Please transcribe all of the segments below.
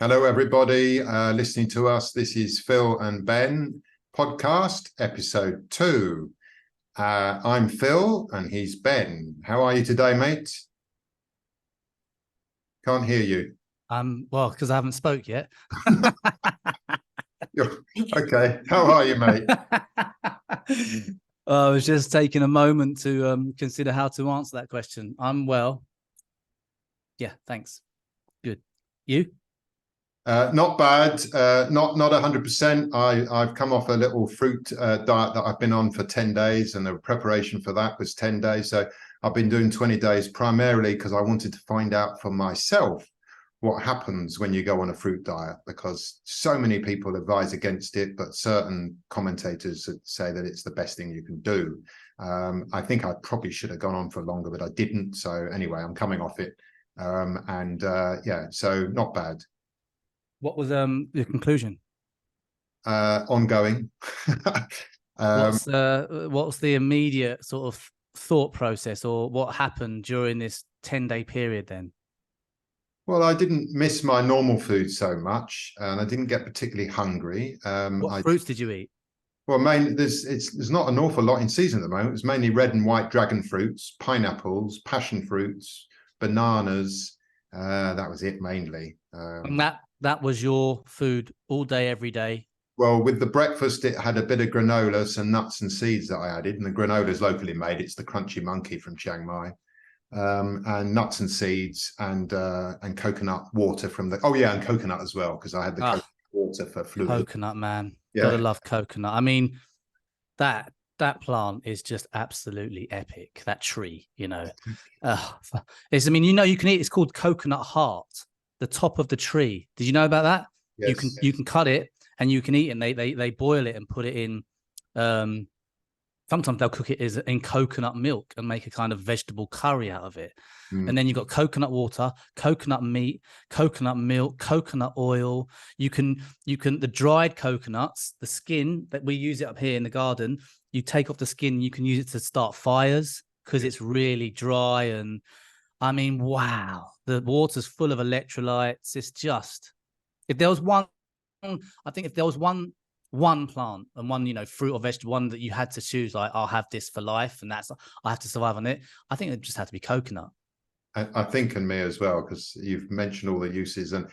Hello, everybody listening to us. This is Phil and Ben podcast, episode 2. I'm Phil and he's Ben. How are you today, mate? Can't hear you. Well, because I haven't spoke yet. Okay. How are you, mate? I was just taking a moment to consider how to answer that question. I'm well. Yeah, thanks. Good. You? Not bad. Not 100%. I've come off a little fruit diet that I've been on for 10 days, and the preparation for that was 10 days. So I've been doing 20 days primarily because I wanted to find out for myself what happens when you go on a fruit diet, because so many people advise against it, but certain commentators say that it's the best thing you can do. I think I probably should have gone on for longer, but I didn't. So anyway, I'm coming off it. Yeah, so not bad. What was your conclusion? Ongoing. What's the immediate sort of thought process, or what happened during this 10-day period then? Well, I didn't miss my normal food so much, and I didn't get particularly hungry. What fruits did you eat? Well, there's not an awful lot in season at the moment. It's mainly red and white dragon fruits, pineapples, passion fruits, bananas. That was it mainly. And that was your food all day, every day? Well, with the breakfast, it had a bit of granola, some nuts and seeds that I added, and the granola is locally made. It's the Crunchy Monkey from Chiang Mai. And nuts and seeds and coconut water from the and coconut as well, because I had the coconut water for fluid. Coconut, man. Gotta love coconut. I mean, that plant is just absolutely epic. That tree, you know. You can eat, it's called coconut heart, the top of the tree. Did you know about that? Yes. You can cut it and you can eat it, and they boil it and put it in sometimes they'll cook it in coconut milk and make a kind of vegetable curry out of it. And then you've got coconut water, coconut meat, coconut milk, coconut oil. You can the dried coconuts, the skin that we use it up here in the garden, you take off the skin, you can use it to start fires because it's really dry. And I mean, wow, the water's full of electrolytes. It's just, if there was one plant and one, fruit or vegetable, one that you had to choose, like, I'll have this for life and I have to survive on it, I think it just had to be coconut. I think, and me as well, because you've mentioned all the uses, and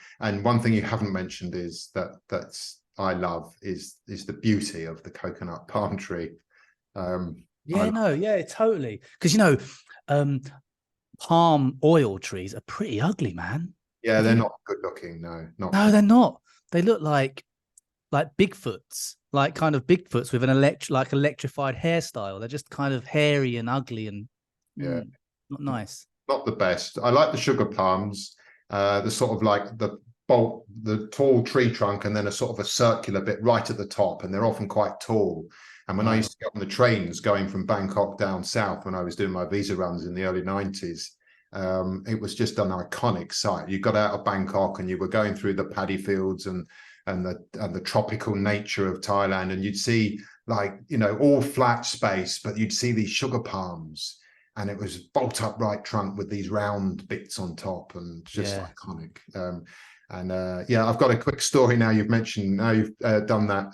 one thing you haven't mentioned is that's I love is the beauty of the coconut palm tree. Totally, because palm oil trees are pretty ugly, man. Yeah, they're not good looking. No, they're not. They look like Bigfoots, like kind of Bigfoots with an electrified hairstyle. They're just kind of hairy and ugly and not nice. Not the best. I like the sugar palms, the sort of like the tall tree trunk, and then a sort of a circular bit right at the top, and they're often quite tall. And when I used to get on the trains going from Bangkok down south, when I was doing my visa runs in the early 90s, it was just an iconic sight. You got out of Bangkok and you were going through the paddy fields and the tropical nature of Thailand, and you'd see all flat space, but you'd see these sugar palms, and it was bolt upright trunk with these round bits on top, and just iconic. I've got a quick story now. You've mentioned, now you've done that.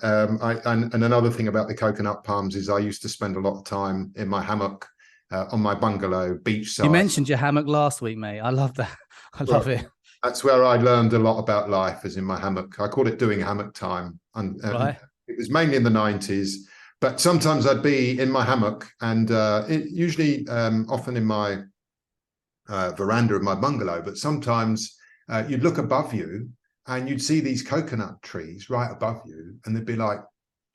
And another thing about the coconut palms is I used to spend a lot of time in my hammock on my bungalow beachside. You mentioned your hammock last week, mate. I love that. I love it. That's where I learned a lot about life, as in my hammock. I called it doing hammock time. And it was mainly in the 90s, but sometimes I'd be in my hammock, and often in my veranda of my bungalow, but sometimes you'd look above you and you'd see these coconut trees right above you, and there'd be like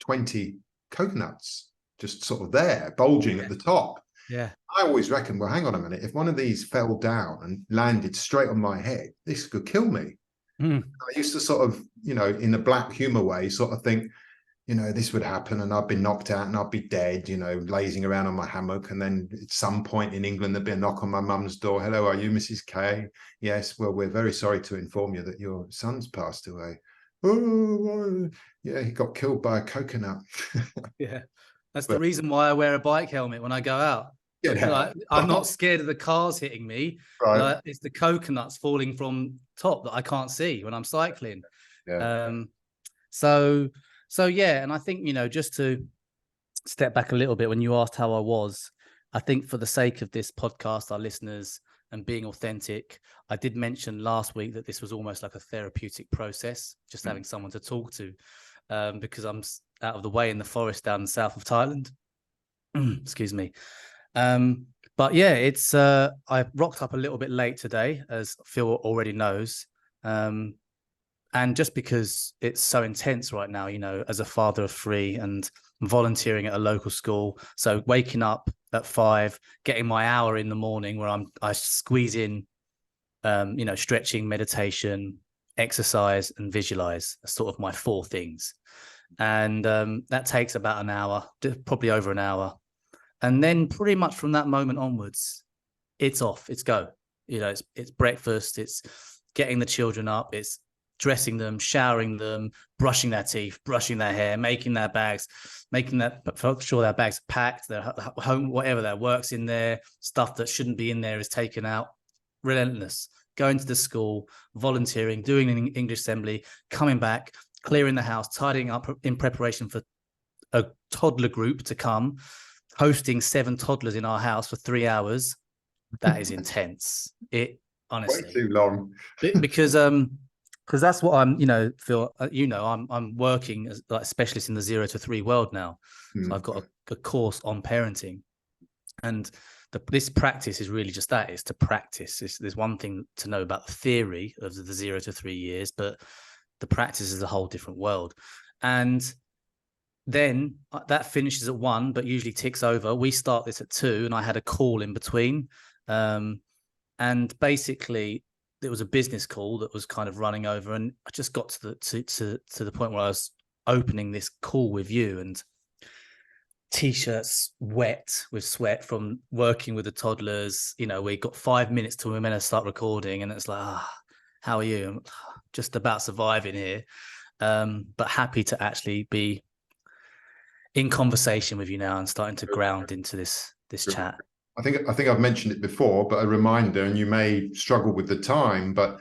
20 coconuts just sort of there, bulging at the top. Yeah. I always reckon, well, hang on a minute. If one of these fell down and landed straight on my head, this could kill me. I used to sort of, in a black humor way, sort of think, this would happen and I'd be knocked out and I'd be dead, lazing around on my hammock. And then at some point in England, there'd be a knock on my mum's door. Hello, are you Mrs. K? Yes. Well, we're very sorry to inform you that your son's passed away. Oh, yeah, he got killed by a coconut. Yeah. That's the reason why I wear a bike helmet when I go out. Yeah. Like, I'm not scared of the cars hitting me. Right. Like, it's the coconuts falling from top that I can't see when I'm cycling. Yeah. So yeah, and I think, you know, just to step back a little bit, when you asked how I was, I think for the sake of this podcast, our listeners, and being authentic, I did mention last week that this was almost like a therapeutic process, just having someone to talk to, because I'm out of the way in the forest down in the south of Thailand. Excuse me. But yeah, it's I rocked up a little bit late today, as Phil already knows. And just because it's so intense right now, you know, as a father of 3 and volunteering at a local school. So waking up at 5, getting my hour in the morning where I squeeze in, you know, stretching, meditation, exercise, and visualize. That's sort of my 4 things. And that takes about an hour, probably over an hour. And then pretty much from that moment onwards, it's off, it's go. You know, it's breakfast, it's getting the children up, it's dressing them, showering them, brushing their teeth, brushing their hair, making their bags, making sure their bags are packed, their home, whatever their work's in there, stuff that shouldn't be in there is taken out. Relentless. Going to the school, volunteering, doing an English assembly, coming back, clearing the house, tidying up in preparation for a toddler group to come, hosting 7 toddlers in our house for 3 hours. That is intense. It honestly Way too long. because that's what I'm, you know, Phil, you know, I'm working as like a specialist in the 0 to 3 world now. So I've got a course on parenting, and this practice is really just that, is to practice. There's one thing to know about the theory of the 0 to 3 years, but the practice is a whole different world. And then that finishes at 1, but usually ticks over. We start this at 2, and I had a call in between. And basically there was a business call that was kind of running over, and I just got to the point where I was opening this call with you, and t-shirts wet with sweat from working with the toddlers. You know, we got 5 minutes till we're meant to start recording, and it's like, how are you? I'm just about surviving here, but happy to actually be in conversation with you now and starting to ground into this chat. I think I've mentioned it before, but a reminder, and you may struggle with the time, but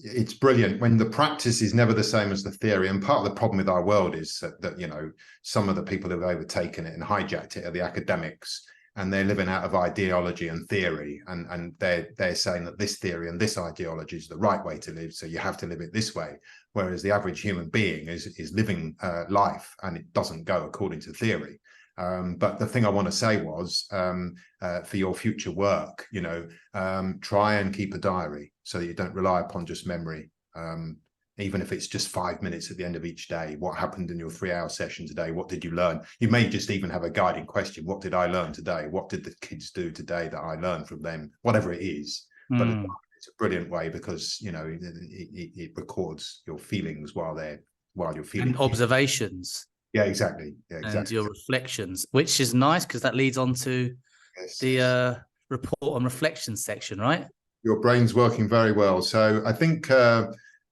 it's brilliant when the practice is never the same as the theory. And part of the problem with our world is that you know, some of the people who've overtaken it and hijacked it are the academics, and they're living out of ideology and theory, and they're saying that this theory and this ideology is the right way to live, so you have to live it this way. Whereas the average human being is living life, and it doesn't go according to theory. But the thing I want to say was, for your future work, you know, try and keep a diary so that you don't rely upon just memory. Even if it's just 5 minutes at the end of each day, what happened in your 3-hour session today? What did you learn? You may just even have a guiding question. What did I learn today? What did the kids do today that I learned from them? Whatever it is. But it's a brilliant way because, you know, it records your feelings while you're feeling. And observations. Yeah, exactly. Yeah, exactly. And your reflections, which is nice because that leads on to the report and reflection section, right? Your brain's working very well. So I think,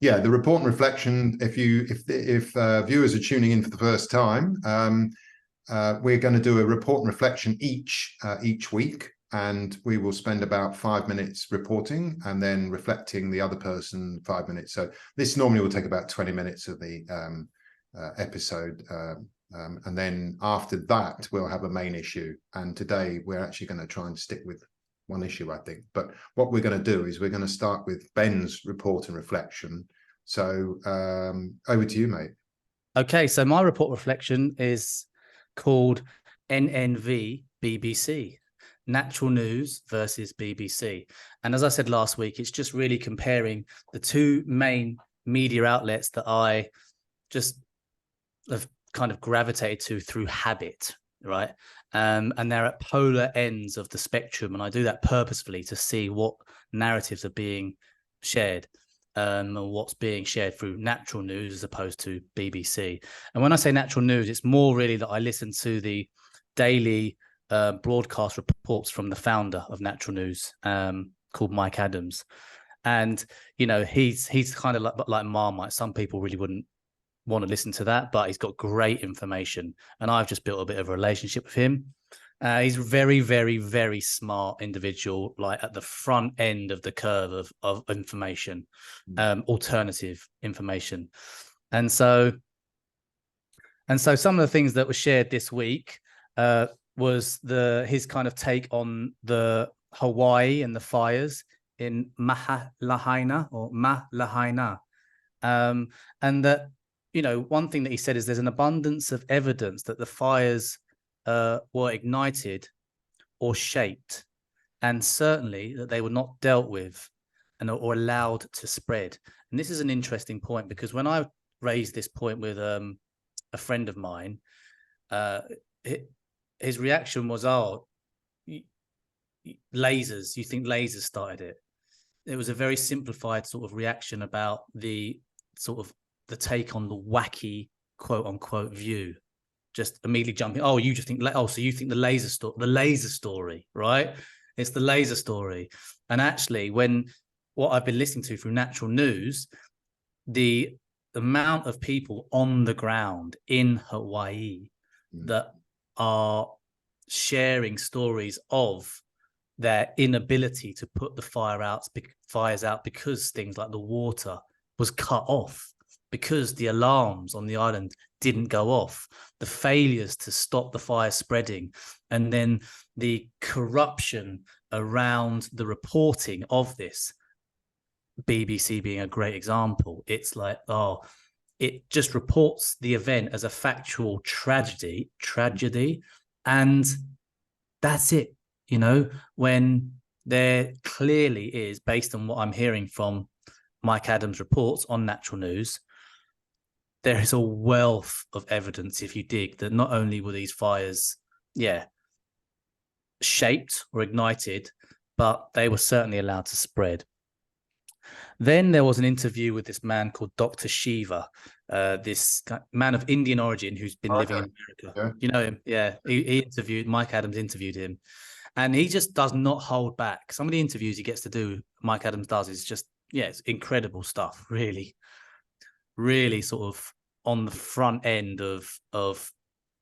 yeah, the report and reflection, if viewers are tuning in for the first time, we're going to do a report and reflection each week, and we will spend about 5 minutes reporting and then reflecting the other person 5 minutes. So this normally will take about 20 minutes of the episode, and then after that we'll have a main issue, and today we're actually going to try and stick with one issue, I think. But what we're going to do is we're going to start with Ben's report and reflection. So over to you, mate. Okay, so my report reflection is called NNV BBC, Natural News versus BBC. And as I said last week, it's just really comparing the 2 main media outlets that I just have kind of gravitated to through habit, right? And they're at polar ends of the spectrum, and I do that purposefully to see what narratives are being shared, or what's being shared through Natural News as opposed to BBC. And when I say Natural News, it's more really that I listen to the daily broadcast reports from the founder of Natural News, called Mike Adams. And, you know, he's kind of like Marmite. Some people really wouldn't want to listen to that, but he's got great information, and I've just built a bit of a relationship with him. He's very, very, very smart individual, like at the front end of the curve of information, alternative information. And so some of the things that were shared this week was his kind of take on the Hawaii and the fires in Lahaina. And that, one thing that he said is there's an abundance of evidence that the fires were ignited or shaped, and certainly that they were not dealt with or allowed to spread. And this is an interesting point, because when I raised this point with a friend of mine, his reaction was, lasers, you think lasers started it? It was a very simplified sort of reaction about the take on the wacky quote unquote view, just immediately jumping, you just think, so you think the laser story, right? It's the laser story. And actually, what I've been listening to through Natural News, the amount of people on the ground in Hawaii that are sharing stories of their inability to put the fires out because things like the water was cut off, because the alarms on the island didn't go off, the failures to stop the fire spreading, and then the corruption around the reporting of this. BBC being a great example. It's like, it just reports the event as a factual tragedy, and that's it. When there clearly is, based on what I'm hearing from Mike Adams' reports on Natural News, there is a wealth of evidence, if you dig, that not only were these fires, shaped or ignited, but they were certainly allowed to spread. Then there was an interview with this man called Dr. Shiva, this man of Indian origin who's been living in America. Yeah. You know him? Yeah. Mike Adams interviewed him, and he just does not hold back. Some of the interviews he gets to do, Mike Adams does, is just, it's incredible stuff. Really, really sort of on the front end of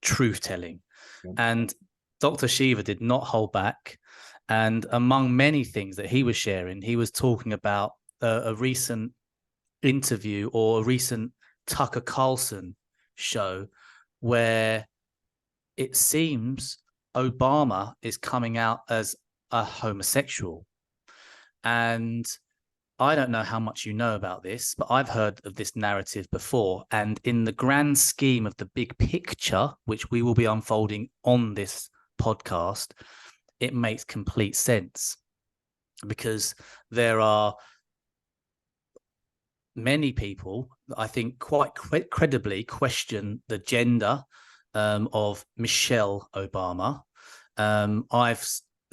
truth telling. Yeah. And Dr. Shiva did not hold back. And among many things that he was sharing, he was talking about a recent interview or a recent Tucker Carlson show where it seems Obama is coming out as a homosexual. And I don't know how much you know about this, but I've heard of this narrative before. And in the grand scheme of the big picture, which we will be unfolding on this podcast, it makes complete sense, because there are many people, I think, quite credibly question the gender of Michelle Obama. I've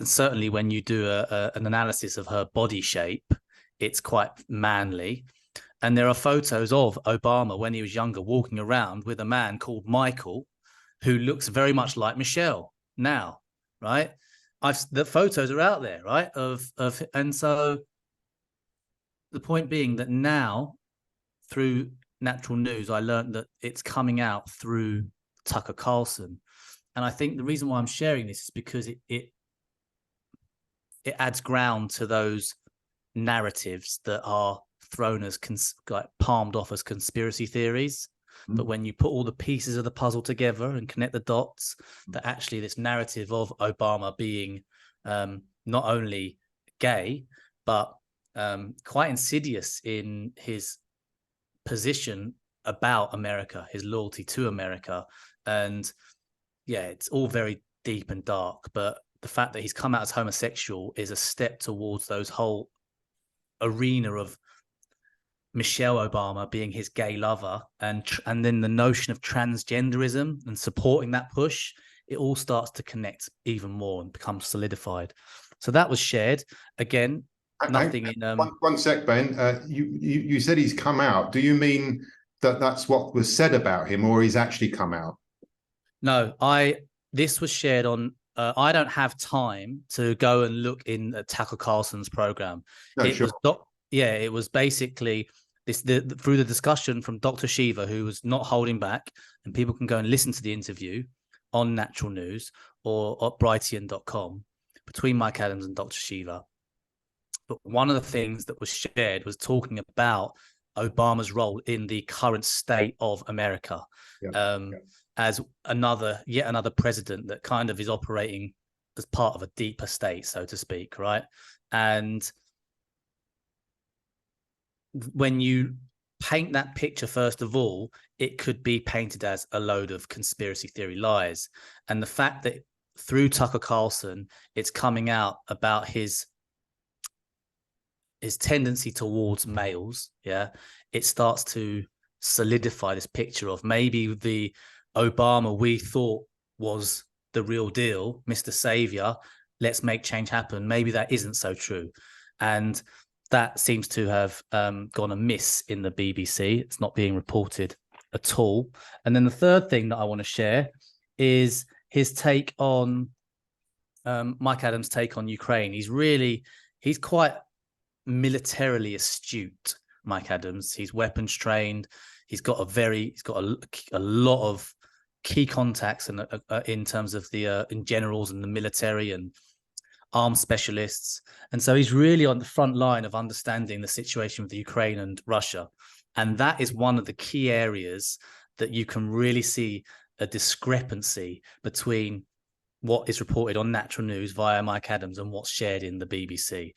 certainly, when you do an analysis of her body shape, it's quite manly. And there are photos of Obama when he was younger walking around with a man called Michael, who looks very much like Michelle now, right? The photos are out there, right? And so the point being that now, through Natural News, I learned that it's coming out through Tucker Carlson. And I think the reason why I'm sharing this is because it adds ground to those narratives that are thrown as palmed off as conspiracy theories. Mm-hmm. But when you put all the pieces of the puzzle together and connect the dots, that actually this narrative of Obama being not only gay, but quite insidious in his position about America, his loyalty to America. And it's all very deep and dark, but the fact that he's come out as homosexual is a step towards those whole arena of Michelle Obama being his gay lover, and then the notion of transgenderism and supporting that push. It all starts to connect even more and become solidified. So that was shared. Again, nothing in one sec, Ben. You said he's come out. Do you mean that that's what was said about him, or he's actually come out? No, this was shared on I don't have time to go and look in Tucker Carlson's program. No, sure. It was basically through the discussion from Dr. Shiva, who was not holding back, and people can go and listen to the interview. on Natural News or at Brightian.com between Mike Adams and Dr. Shiva. But one of the things that was shared was talking about Obama's role in the current state of America, as yet another president that kind of is operating as part of a deeper state, so to speak, right? And when you paint that picture, first of all, it could be painted as a load of conspiracy theory lies. And the fact that through Tucker Carlson, it's coming out about his tendency towards males, it starts to solidify this picture of maybe the Obama we thought was the real deal, Mr. Savior, let's make change happen. Maybe that isn't so true. And that seems to have gone amiss in the BBC. It's not being reported at all. And then the third thing that I want to share is his take on Mike Adams' take on Ukraine. He's quite militarily astute, Mike Adams. He's weapons trained. He's got a lot of key contacts and in terms of the in generals and the military and arms specialists. And so he's really on the front line of understanding the situation with Ukraine and Russia. And that is one of the key areas that you can really see a discrepancy between what is reported on Natural News via Mike Adams and what's shared in the BBC.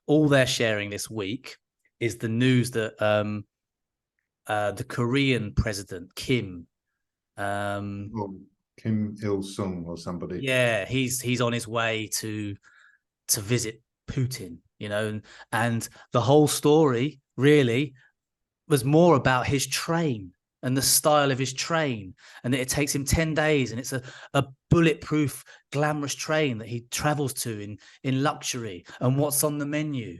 All they're sharing this week is the news that the Korean president, Kim Il-sung or somebody. Yeah, he's on his way to visit Putin, and the whole story really was more about his train and the style of his train, and that it takes him 10 days and it's a bulletproof, glamorous train that he travels to in luxury, and what's on the menu,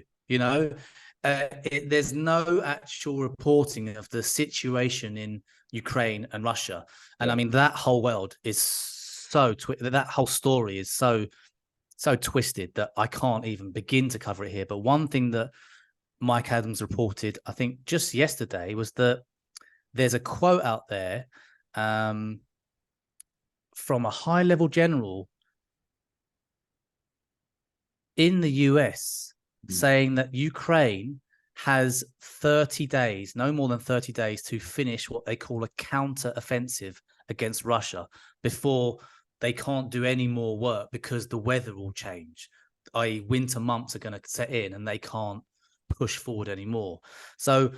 there's no actual reporting of the situation in Ukraine and Russia. And I mean, that whole world is that whole story is so twisted that I can't even begin to cover it here. But one thing that Mike Adams reported, I think just yesterday, was that there's a quote out there from a high-level general in the US saying that Ukraine has 30 days, no more than 30 days, to finish what they call a counter-offensive against Russia before they can't do any more work because the weather will change, i.e. winter months are going to set in and they can't push forward anymore. So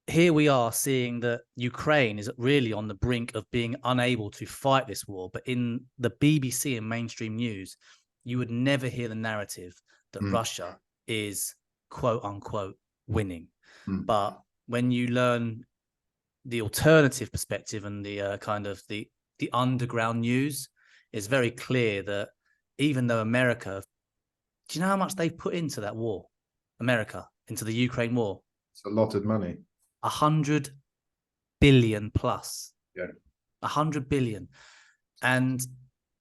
here we are seeing that Ukraine is really on the brink of being unable to fight this war. But in the BBC and mainstream news, you would never hear the narrative that Russia is quote unquote winning. But when you learn the alternative perspective and the kind of the underground news, it's very clear that even though America, do you know how much they've put into that war? America, into the Ukraine war? It's a lot of money. 100 billion plus. Yeah. 100 billion. And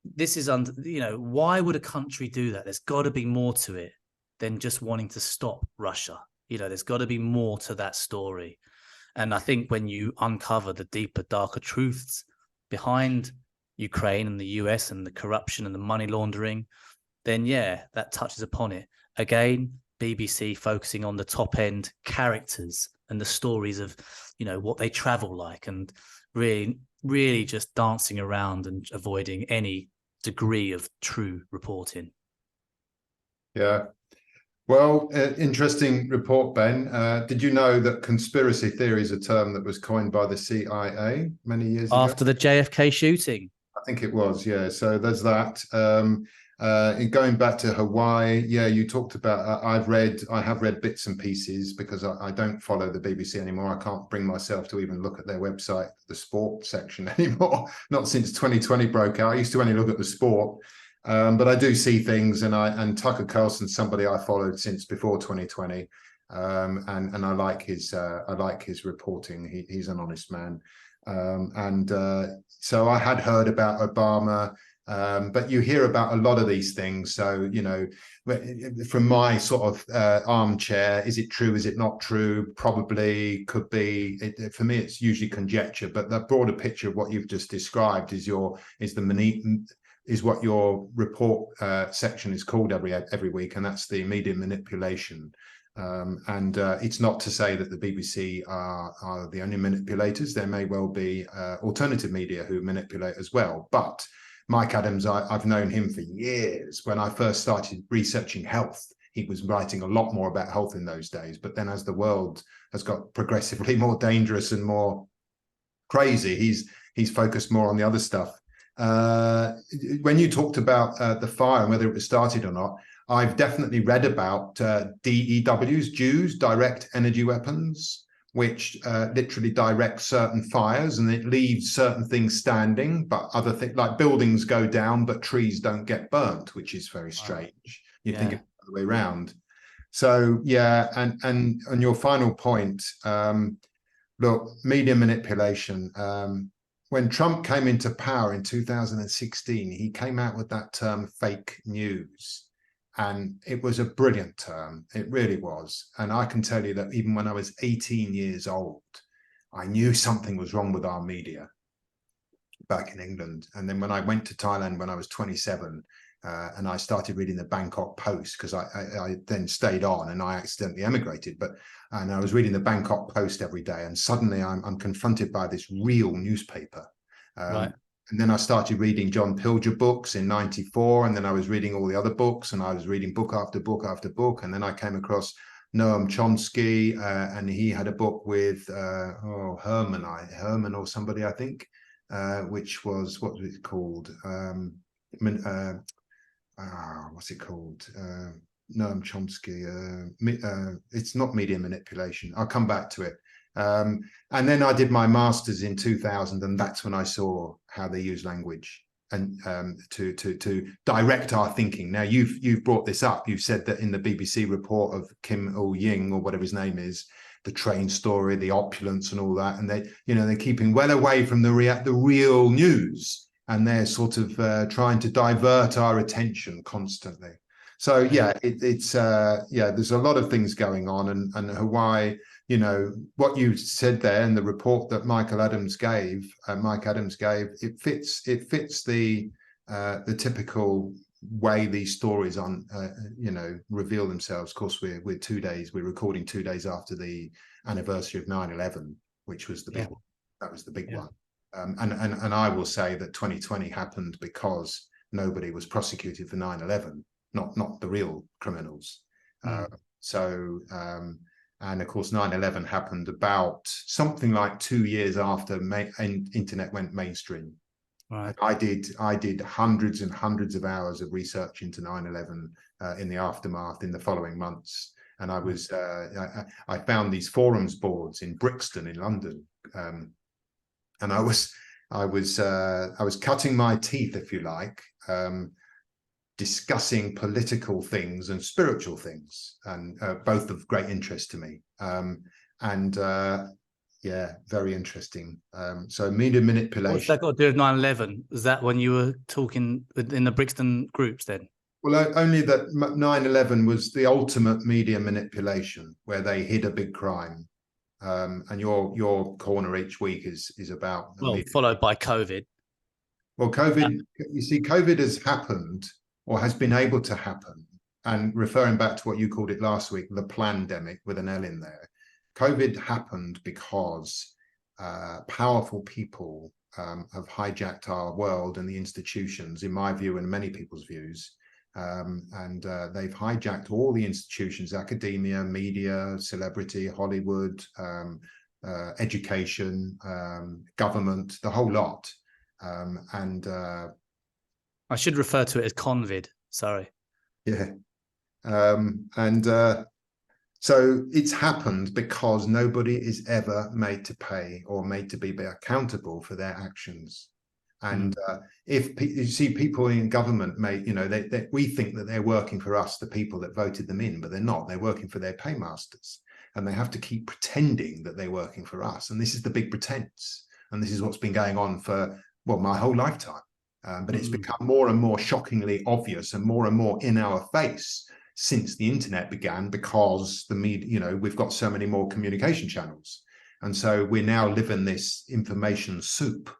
this is why would a country do that? There's got to be more to it than just wanting to stop Russia. There's got to be more to that story. And I think when you uncover the deeper, darker truths behind Ukraine and the US and the corruption and the money laundering, then that touches upon it. Again, BBC focusing on the top end characters and the stories of, what they travel like, and really, really just dancing around and avoiding any degree of true reporting. Yeah. Well, interesting report, Ben. Did you know that conspiracy theory is a term that was coined by the CIA many years ago? After the JFK shooting? I think it was, yeah. So there's that. In going back to Hawaii, you talked about, I have read bits and pieces because I don't follow the BBC anymore. I can't bring myself to even look at their website, the sport section anymore, not since 2020 broke out. I used to only look at the sport. But I do see things, and Tucker Carlson's somebody I followed since before 2020, and I like his reporting. He's an honest man, so I had heard about Obama But you hear about a lot of these things. So, you know, from my sort of armchair, is it true? Is it not true? Probably, could be. For me, it's usually conjecture. But the broader picture of what you've just described is what your report section is called every week, and that's the media manipulation. It's not to say that the BBC are the only manipulators. There may well be alternative media who manipulate as well. But Mike Adams, I've known him for years. When I first started researching health, he was writing a lot more about health in those days. But then as the world has got progressively more dangerous and more crazy, he's focused more on the other stuff. When you talked about the fire and whether it was started or not, I've definitely read about DEWs, Jews, direct energy weapons, which literally direct certain fires, and it leaves certain things standing, but other things like buildings go down, but trees don't get burnt, which is very strange. You think it's the other way around. So yeah, and on your final point, look, media manipulation. When Trump came into power in 2016, he came out with that term fake news. And it was a brilliant term. It really was. And I can tell you that even when I was 18 years old, I knew something was wrong with our media back in England. And then when I went to Thailand when I was 27, and I started reading the Bangkok Post, because I then stayed on and I accidentally emigrated. And I was reading the Bangkok Post every day, and suddenly I'm confronted by this real newspaper. Right. And then I started reading John Pilger books in '94, and then I was reading all the other books, and I was reading book after book after book. And then I came across Noam Chomsky, and he had a book with Herman or somebody, I think, which was, what was it called? What's it called? Noam Chomsky. It's not media manipulation. I'll come back to it. And then I did my master's in 2000, and that's when I saw how they use language and to direct our thinking. Now you've brought this up. You've said that in the BBC report of Kim Il-ying, or whatever his name is, the train story, the opulence, and all that, and they're keeping well away from the real news, and they're sort of trying to divert our attention constantly. So yeah, there's a lot of things going on, and Hawaii. You know, what you said there in the report that Mike Adams gave, it fits the typical way these stories reveal themselves. Of course, we're recording 2 days after the anniversary of 9/11, which was the big one. That was the big one. And I will say that 2020 happened because nobody was prosecuted for 9/11, not the real criminals. And of course, 9/11 happened about something like 2 years after internet went mainstream. Right. I did hundreds and hundreds of hours of research into 9/11 in the aftermath in the following months. And I was I found these forums boards in Brixton in London, and I was cutting my teeth, if you like, discussing political things and spiritual things, and both of great interest to me. Very interesting. So media manipulation. What's that got to do with 9/11? Is that when you were talking in the Brixton groups then? Well, only that 9/11 was the ultimate media manipulation, where they hid a big crime. And your corner each week is about followed by COVID. Well, COVID, you see, COVID has happened, or has been able to happen, and referring back to what you called it last week, the plandemic with an L in there. COVID happened because powerful people have hijacked our world and the institutions, in my view and many people's views, and they've hijacked all the institutions: academia, media, celebrity, Hollywood, education, government, the whole lot. I should refer to it as Convid. Sorry. Yeah. So it's happened because nobody is ever made to pay or made to be accountable for their actions. And if you see people in government, we think that they're working for us, the people that voted them in, but they're not. They're working for their paymasters, and they have to keep pretending that they're working for us. And this is the big pretense. And this is what's been going on for, well, my whole lifetime. But it's become more and more shockingly obvious and more in our face since the internet began, because the media, you know, we've got so many more communication channels. And so we're now living this information soup.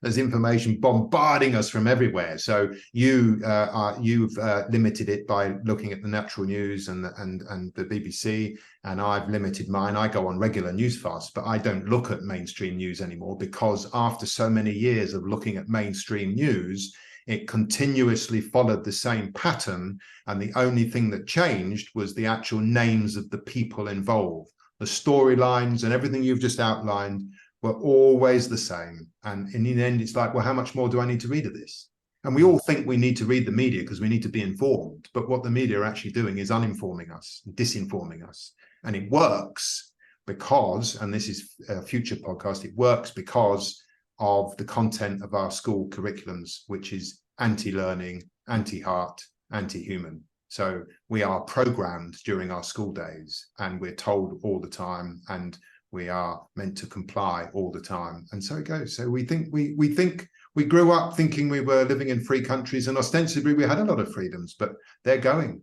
There's information bombarding us from everywhere. So you've limited it by looking at the Natural News and the BBC, and I've limited mine. I go on regular news fasts, but I don't look at mainstream news anymore, because after so many years of looking at mainstream news, it continuously followed the same pattern, and the only thing that changed was the actual names of the people involved. The storylines and everything you've just outlined were always the same. And in the end, it's like, well, how much more do I need to read of this? And we all think we need to read the media because we need to be informed. But what the media are actually doing is uninforming us, disinforming us. And it works because, and this is a future podcast, it works because of the content of our school curriculums, which is anti-learning, anti-heart, anti-human. So we are programmed during our school days, and we're told all the time, and we are meant to comply all the time. And so it goes. So we think we grew up thinking we were living in free countries, and ostensibly we had a lot of freedoms, but they're going.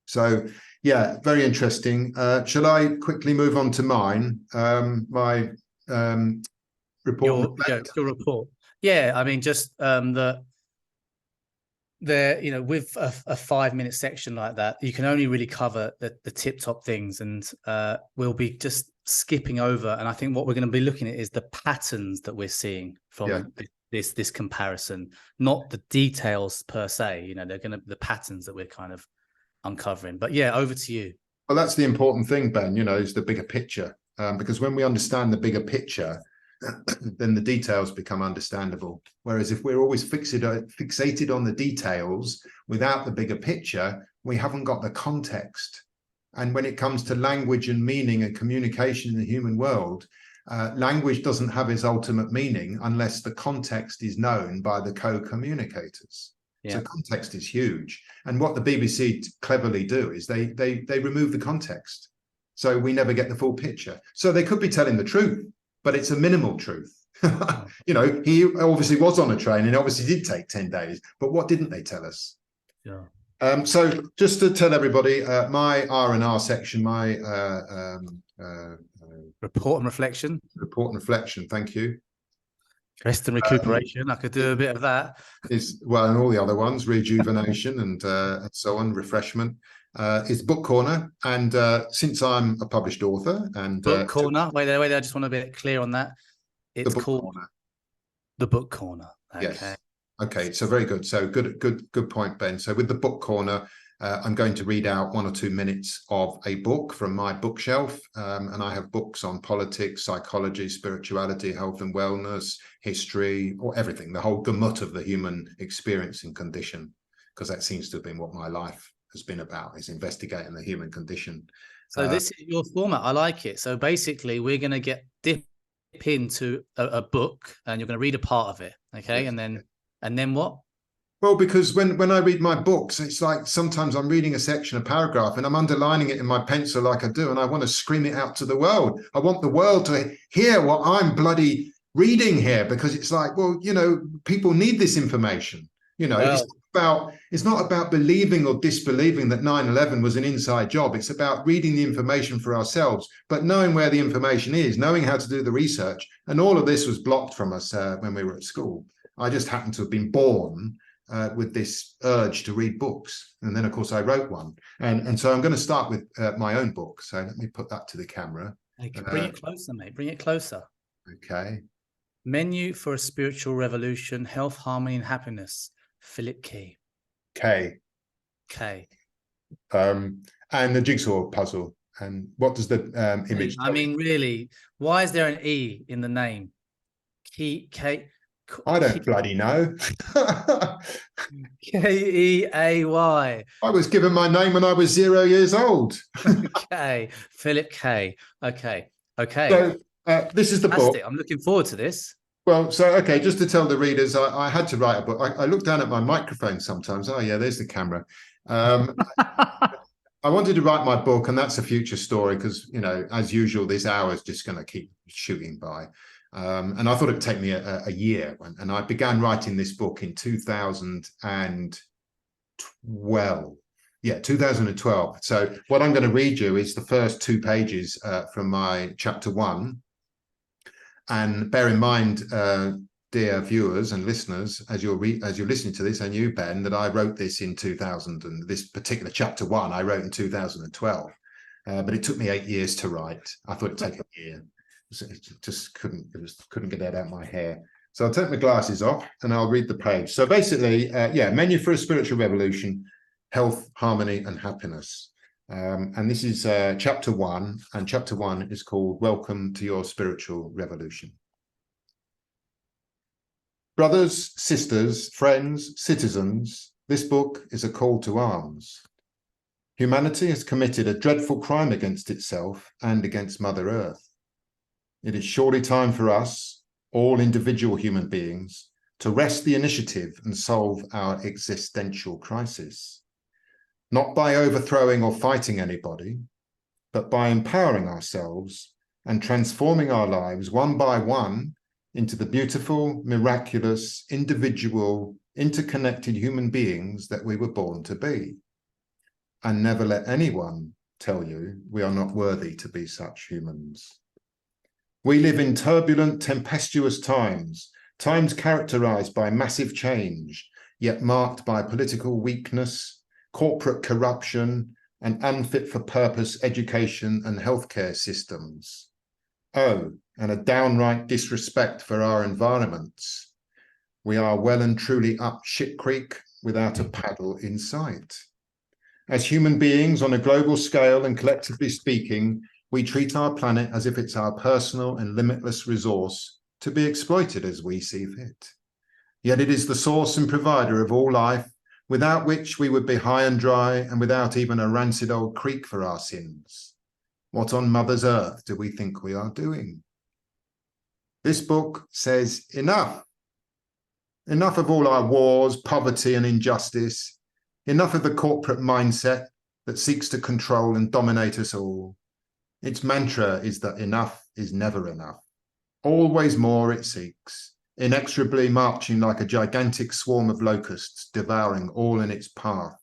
So yeah, very interesting. Shall I quickly move on to mine? My report. Your report. Yeah, I mean, just you know, with a 5-minute section like that, you can only really cover the tip top things, and we'll be just skipping over. And I think what we're going to be looking at is the patterns that we're seeing from this comparison, not the details per se. You know, they're going to be the patterns that we're kind of uncovering. But yeah, over to you. Well, that's the important thing, Ben, you know, is the bigger picture, because when we understand the bigger picture, then the details become understandable. Whereas if we're always fixated on the details without the bigger picture, we haven't got the context. And when it comes to language and meaning and communication in the human world, language doesn't have its ultimate meaning unless the context is known by the co-communicators. Yeah. So context is huge. And what the BBC cleverly do is they remove the context. So we never get the full picture. So they could be telling the truth, but it's a minimal truth. You know, he obviously was on a train and obviously did take 10 days, but what didn't they tell us? Yeah. So just to tell everybody, my R&R section, my report and reflection. Report and reflection, thank you. Rest and recuperation, I could do a bit of that. Is, well, and all the other ones, rejuvenation and so on, refreshment. Is Book Corner, and since I'm a published author and Book Corner, wait there, I just want to be clear on that. It's called Corner. The Book Corner. Okay. Yes. Okay, so very good. So good point, Ben. So with the Book Corner, I'm going to read out 1 or 2 minutes of a book from my bookshelf, and I have books on politics, psychology, spirituality, health and wellness, history, or everything, the whole gamut of the human experience and condition, because that seems to have been what my life has been about, is investigating the human condition. So this is your format. I like it. So basically, we're going to dip into a book, and you're going to read a part of it, okay? Yes. And then what? Well, because when I read my books, it's like sometimes I'm reading a section, a paragraph, and I'm underlining it in my pencil like I do, and I want to scream it out to the world. I want the world to hear what I'm bloody reading here, because it's like, well, you know, people need this information. You know, it's not about believing or disbelieving that 9/11 was an inside job. It's about reading the information for ourselves, but knowing where the information is, knowing how to do the research. And all of this was blocked from us when we were at school. I just happened to have been born with this urge to read books. And then, of course, I wrote one. And so I'm going to start with my own book. So let me put that to the camera. Okay, bring it closer, mate. Bring it closer. Okay. Menu for a Spiritual Revolution, Health, Harmony and Happiness. Philip Key. K. And the jigsaw puzzle. And what does the image I mean, really, why is there an E in the name? Key. I don't bloody know. K-E-A-Y. I was given my name when I was 0 years old. Okay, Philip K. Okay. So this is the book. I'm looking forward to this. Well, so, okay, just to tell the readers, I had to write a book. I look down at my microphone sometimes. Oh, yeah, there's the camera. I wanted to write my book, and that's a future story because, you know, as usual, this hour is just going to keep shooting by. And I thought it'd take me a year. And I began writing this book in 2012. Yeah, 2012. So what I'm going to read you is the first 2 pages from my chapter 1. And bear in mind, dear viewers and listeners, as you're listening to this, and you, Ben, that I wrote this in 2000, and this particular chapter 1 I wrote in 2012. But it took me 8 years to write. I thought it'd take a year. It just couldn't get that out of my hair. So I'll take my glasses off and I'll read the page. So basically, Menu for a Spiritual Revolution: Health, Harmony and Happiness. And this is chapter 1, and chapter 1 is called Welcome to Your Spiritual Revolution. Brothers, sisters, friends, citizens, this book is a call to arms. Humanity has committed a dreadful crime against itself and against Mother Earth. It is surely time for us, all individual human beings, to wrest the initiative and solve our existential crisis. Not by overthrowing or fighting anybody, but by empowering ourselves and transforming our lives one by one into the beautiful, miraculous, individual, interconnected human beings that we were born to be. And never let anyone tell you we are not worthy to be such humans. We live in turbulent, tempestuous times characterized by massive change, yet marked by political weakness, corporate corruption, and unfit for purpose education and healthcare systems. Oh, and a downright disrespect for our environments. We are well and truly up shit creek without a paddle in sight. As human beings on a global scale and collectively speaking, we treat our planet as if it's our personal and limitless resource to be exploited as we see fit. Yet it is the source and provider of all life, without which we would be high and dry and without even a rancid old creek for our sins. What on Mother's Earth do we think we are doing? This book says enough. Enough of all our wars, poverty and injustice. Enough of the corporate mindset that seeks to control and dominate us all. Its mantra is that enough is never enough. Always more it seeks, inexorably marching like a gigantic swarm of locusts, devouring all in its path.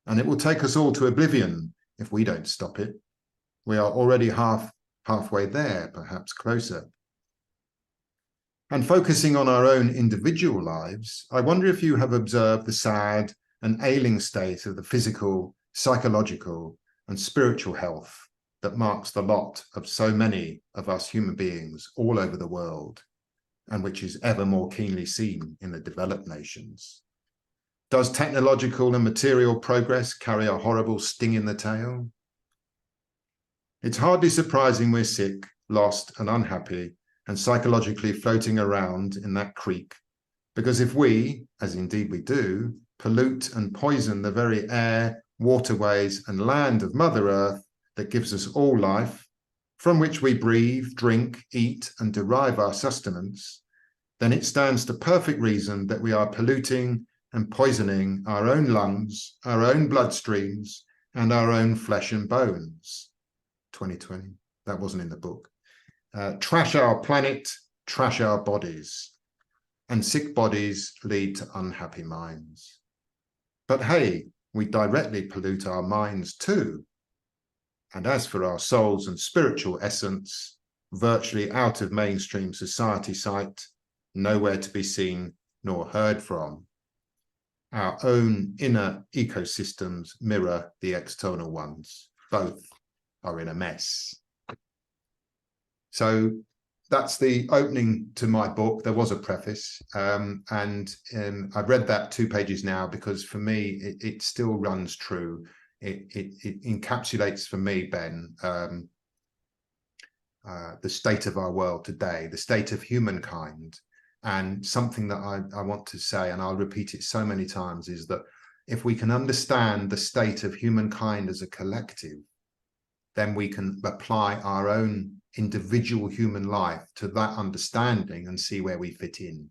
And it will take us all to oblivion if we don't stop it. We are already halfway there, perhaps closer. And focusing on our own individual lives, I wonder if you have observed the sad and ailing state of the physical, psychological, and spiritual health that marks the lot of so many of us human beings all over the world, and which is ever more keenly seen in the developed nations. Does technological and material progress carry a horrible sting in the tail? It's hardly surprising we're sick, lost, and unhappy, and psychologically floating around in that creek, because if we, as indeed we do, pollute and poison the very air, waterways, and land of Mother Earth that gives us all life, from which we breathe, drink, eat, and derive our sustenance, then it stands to perfect reason that we are polluting and poisoning our own lungs, our own bloodstreams, and our own flesh and bones. 2020, that wasn't in the book. Trash our planet, trash our bodies, and sick bodies lead to unhappy minds. But hey, we directly pollute our minds too. And as for our souls and spiritual essence, virtually out of mainstream society sight, nowhere to be seen nor heard from. Our own inner ecosystems mirror the external ones. Both are in a mess. So that's the opening to my book. There was a preface, and I've read that 2 pages now because for me, it still runs true. It encapsulates for me, Ben, the state of our world today, the state of humankind. And something that I want to say, and I'll repeat it so many times, is that if we can understand the state of humankind as a collective, then we can apply our own individual human life to that understanding and see where we fit in.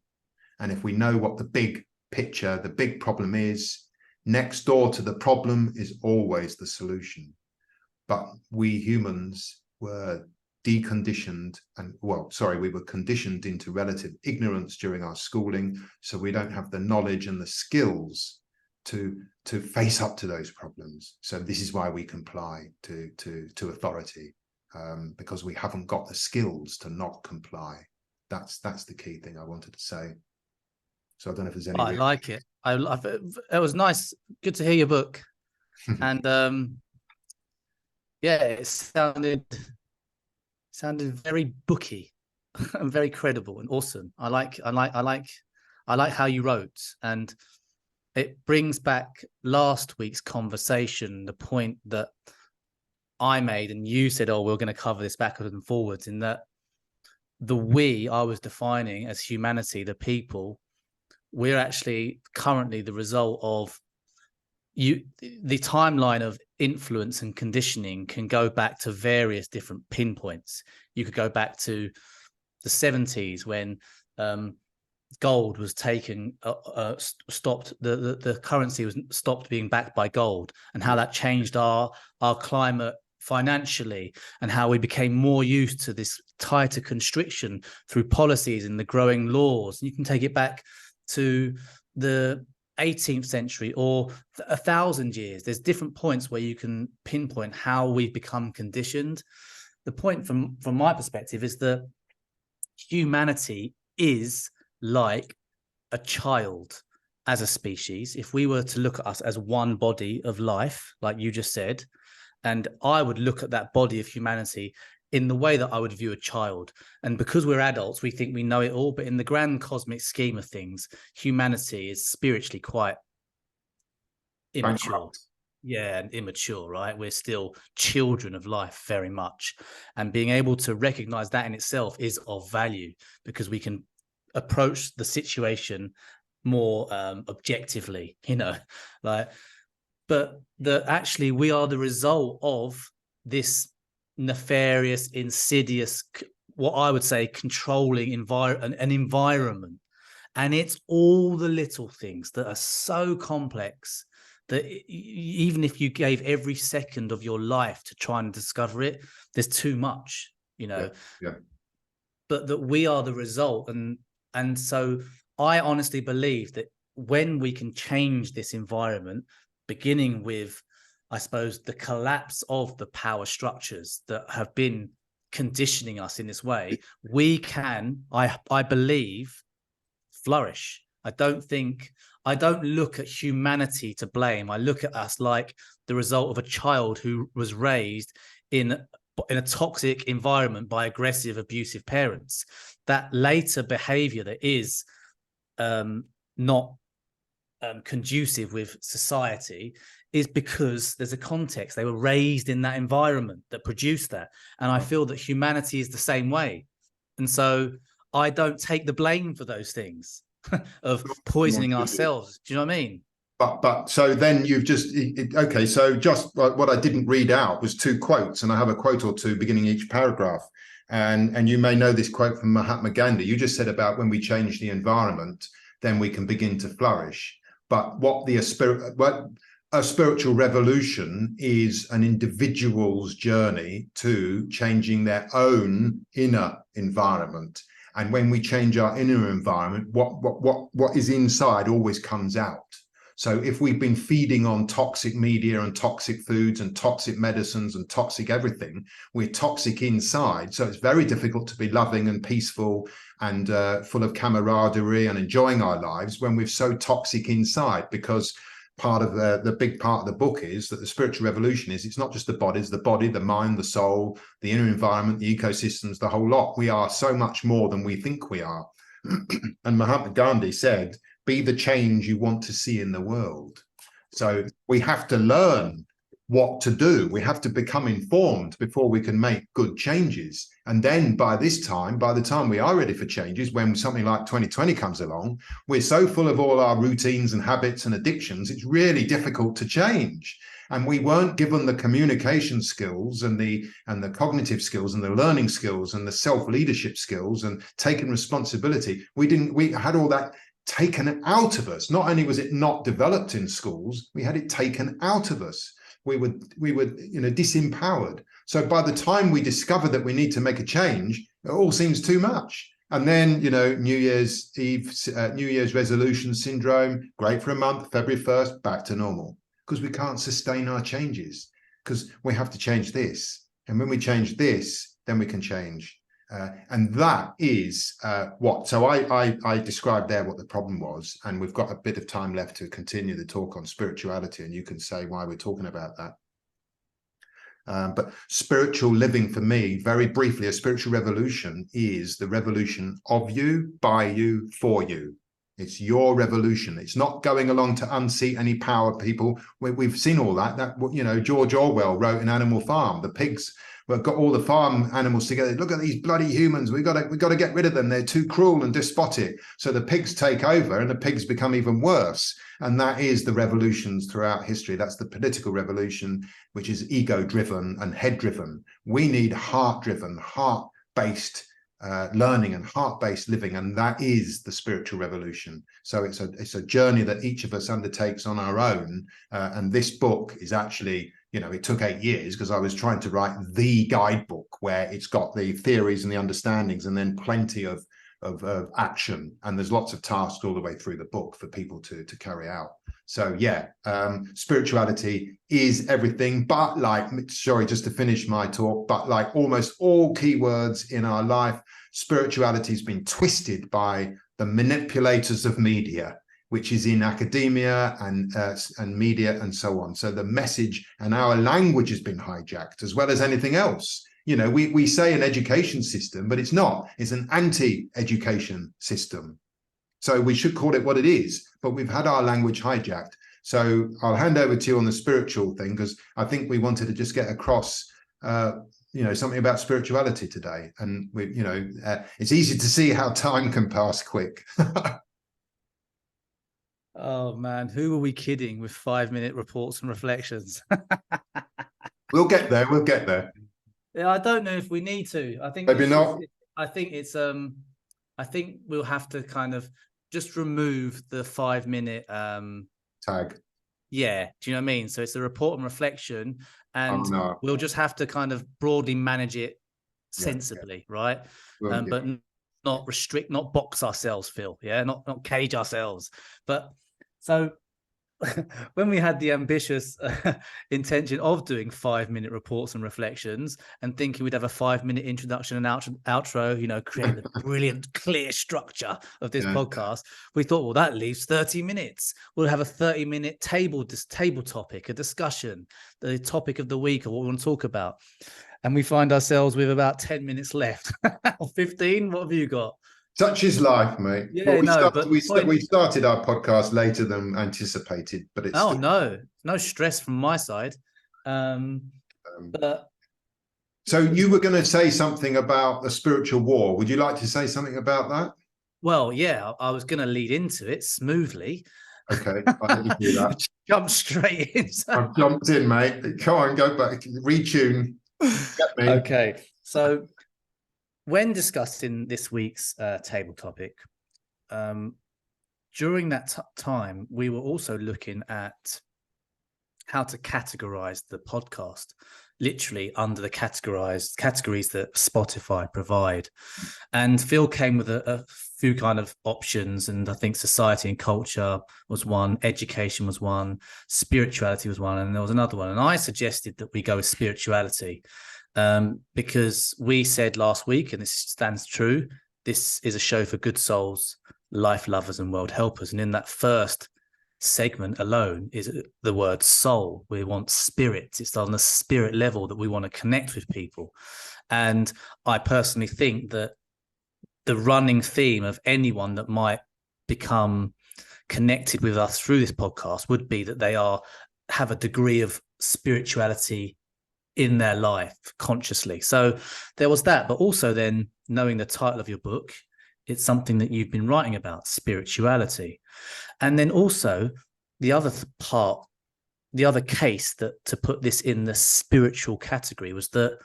And if we know what the big picture, the big problem is, next door to the problem is always the solution. But we humans were deconditioned we were conditioned into relative ignorance during our schooling, so we don't have the knowledge and the skills to face up to those problems. So this is why we comply to authority, because we haven't got the skills to not comply. That's the key thing I wanted to say. So I don't know if there's any. I like it. It was nice. Good to hear your book. And yeah, it sounded very booky and very credible and awesome. I like how you wrote, and it brings back last week's conversation, the point that I made and you said, oh, we're going to cover this backwards and forwards, in that the we I was defining as humanity, the people, we're actually currently the result of the timeline of influence and conditioning can go back to various different pinpoints. You could go back to the 70s when gold was taken, stopped, the currency was stopped being backed by gold, and how that changed our climate financially, and how we became more used to this tighter constriction through policies and the growing laws. You can take it back to the 18th century or 1,000 years. There's different points where you can pinpoint how we've become conditioned. The point from my perspective is that humanity is like a child as a species. If we were to look at us as one body of life, like you just said, and I would look at that body of humanity in the way that I would view a child. And because we're adults, we think we know it all. But in the grand cosmic scheme of things, humanity is spiritually quite immature. Yeah, and immature, right? We're still children of life very much. And being able to recognize that in itself is of value, because we can approach the situation more objectively, but actually we are the result of this nefarious, insidious, what I would say, controlling an environment. And it's all the little things that are so complex that even if you gave every second of your life to try and discover it, there's too much, Yeah. But that we are the result. And so I honestly believe that when we can change this environment, beginning with, I suppose, the collapse of the power structures that have been conditioning us in this way, we can, I believe, flourish. I don't look at humanity to blame. I look at us like the result of a child who was raised in a toxic environment by aggressive, abusive parents. That later behavior that is not conducive with society is because there's a context. They were raised in that environment that produced that. And I feel that humanity is the same way. And so I don't take the blame for those things of poisoning ourselves. Do you know what I mean? But so then you've just, okay, so just what I didn't read out was 2 quotes, and I have a quote or 2 beginning each paragraph. And you may know this quote from Mahatma Gandhi. You just said about when we change the environment, then we can begin to flourish. But a spiritual revolution is an individual's journey to changing their own inner environment. And when we change our inner environment, what is inside always comes out. So if we've been feeding on toxic media and toxic foods and toxic medicines and toxic everything, we're toxic inside. So it's very difficult to be loving and peaceful and full of camaraderie and enjoying our lives when we're so toxic inside. Because part of the big part of the book is that the spiritual revolution is, it's not just the body, the mind, the soul, the inner environment, the ecosystems, the whole lot. We are so much more than we think we are. And Mahatma Gandhi said, be the change you want to see in the world. So we have to learn what to do. We have to become informed before we can make good changes. And then by the time we are ready for changes, when something like 2020 comes along, we're so full of all our routines and habits and addictions, it's really difficult to change. And we weren't given the communication skills and the cognitive skills and the learning skills and the self-leadership skills and taking responsibility. We had all that taken out of us. Not only was it not developed in schools, we had it taken out of us. we were disempowered. So by the time we discover that we need to make a change, it all seems too much. And then, New Year's Eve, New Year's resolution syndrome, great for a month, February 1st, back to normal, because we can't sustain our changes, because we have to change this. And when we change this, then we can change. And that is what. So I described there what the problem was, and we've got a bit of time left to continue the talk on spirituality, and you can say why we're talking about that. But spiritual living for me, very briefly, a spiritual revolution is the revolution of you, by you, for you. It's your revolution. It's not going along to unseat any power people. We've seen all that. George Orwell wrote in Animal Farm, the pigs. We've got all the farm animals together. Look at these bloody humans. We've got to get rid of them. They're too cruel and despotic. So the pigs take over and the pigs become even worse. And that is the revolutions throughout history. That's the political revolution, which is ego-driven and head-driven. We need heart-driven, heart-based learning and heart-based living, and that is the spiritual revolution. So it's a journey that each of us undertakes on our own. And this book is actually, it took 8 years because I was trying to write the guidebook where it's got the theories and the understandings and then plenty of action, and there's lots of tasks all the way through the book for people to carry out. So spirituality is everything, but just to finish my talk, but like almost all keywords in our life, spirituality has been twisted by the manipulators of media, which is in academia and media and so on. So the message and our language has been hijacked as well as anything else. We say an education system, but it's not. It's an anti-education system. So we should call it what it is, but we've had our language hijacked. So I'll hand over to you on the spiritual thing, because I think we wanted to just get across, something about spirituality today. And it's easy to see how time can pass quick. Oh man, who are we kidding with 5-minute reports and reflections? We'll get there. We'll get there. Yeah, I don't know if we need to. I think maybe not. I think it's I think we'll have to kind of just remove the 5-minute tag. Yeah, do you know what I mean? So it's a report and reflection, and we'll just have to kind of broadly manage it sensibly, right? But not restrict, not box ourselves, Phil. Yeah, not cage ourselves. But so when we had the ambitious intention of doing 5-minute reports and reflections and thinking we'd have a 5-minute introduction and outro, create the brilliant, clear structure of this podcast, we thought, well, that leaves 30 minutes. We'll have a 30-minute table topic, a discussion, the topic of the week or what we want to talk about. And we find ourselves with about 10 minutes left. 15, what have you got? Such is life, mate. Yeah, we started our podcast later than anticipated, but it's no stress from my side. But so you were going to say something about the spiritual war. Would you like to say something about that? Well, yeah, I was going to lead into it smoothly. Okay, I'll let you do that. Jump straight in. I've jumped in, mate. Come on, go back, retune. Get me. Okay, so when discussing this week's table topic, during that time, we were also looking at how to categorize the podcast, literally under the categories that Spotify provide. And Phil came with a few kind of options, and I think society and culture was one, education was one, spirituality was one, and there was another one. And I suggested that we go with spirituality. Because we said last week, and this stands true, this is a show for good souls, life lovers and world helpers. And in that first segment alone is the word soul. We want spirits. It's on the spirit level that we want to connect with people. And I personally think that the running theme of anyone that might become connected with us through this podcast would be that they have a degree of spirituality in their life consciously. So there was that, but also then knowing the title of your book, it's something that you've been writing about, spirituality. And then also the other part, the other case that to put this in the spiritual category was that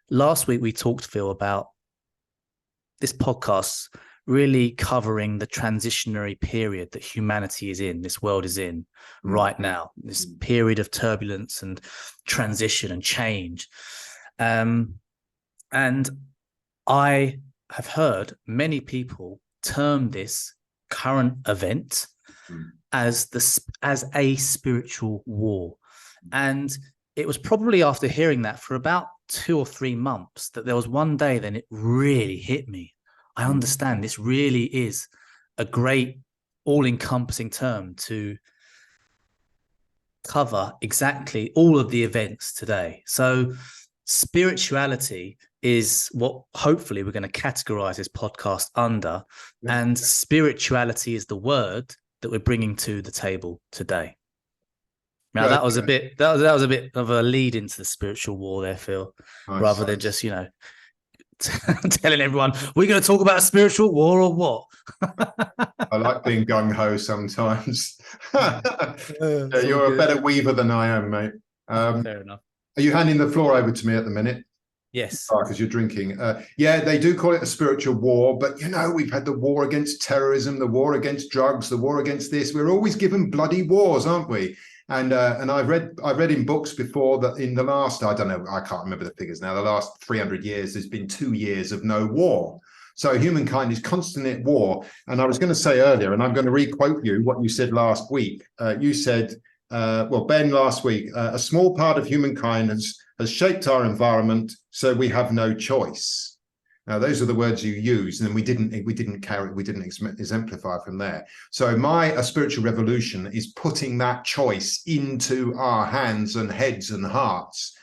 last week we talked, Phil, about this podcast really covering the transitionary period that humanity is in, this world is in right now, this period of turbulence and transition and change. And I have heard many people term this current event as a spiritual war. And it was probably after hearing that for about 2 or 3 months that there was one day then it really hit me. I understand this really is a great all-encompassing term to cover exactly all of the events today. So spirituality is what hopefully we're going to categorize this podcast under, and spirituality is the word that we're bringing to the table today. Now that was a bit of a lead into the spiritual war there, Phil, rather than just, telling everyone we're going to talk about a spiritual war or what. I like being gung-ho sometimes. You're a better weaver than I am, mate. Fair enough. Are you handing the floor over to me at the minute? Yes. Because you're drinking. Yeah, they do call it a spiritual war, but we've had the war against terrorism, the war against drugs, the war against this. We're always given bloody wars, aren't we? And I've read in books before that in the last, I don't know, I can't remember the figures now, the last 300 years, there's been 2 years of no war. So humankind is constantly at war. And I was going to say earlier, and I'm going to re-quote you what you said last week. You said, Ben, last week, a small part of humankind has shaped our environment, so we have no choice. Now, those are the words you used, and we didn't exemplify from there. So a spiritual revolution is putting that choice into our hands and heads and hearts,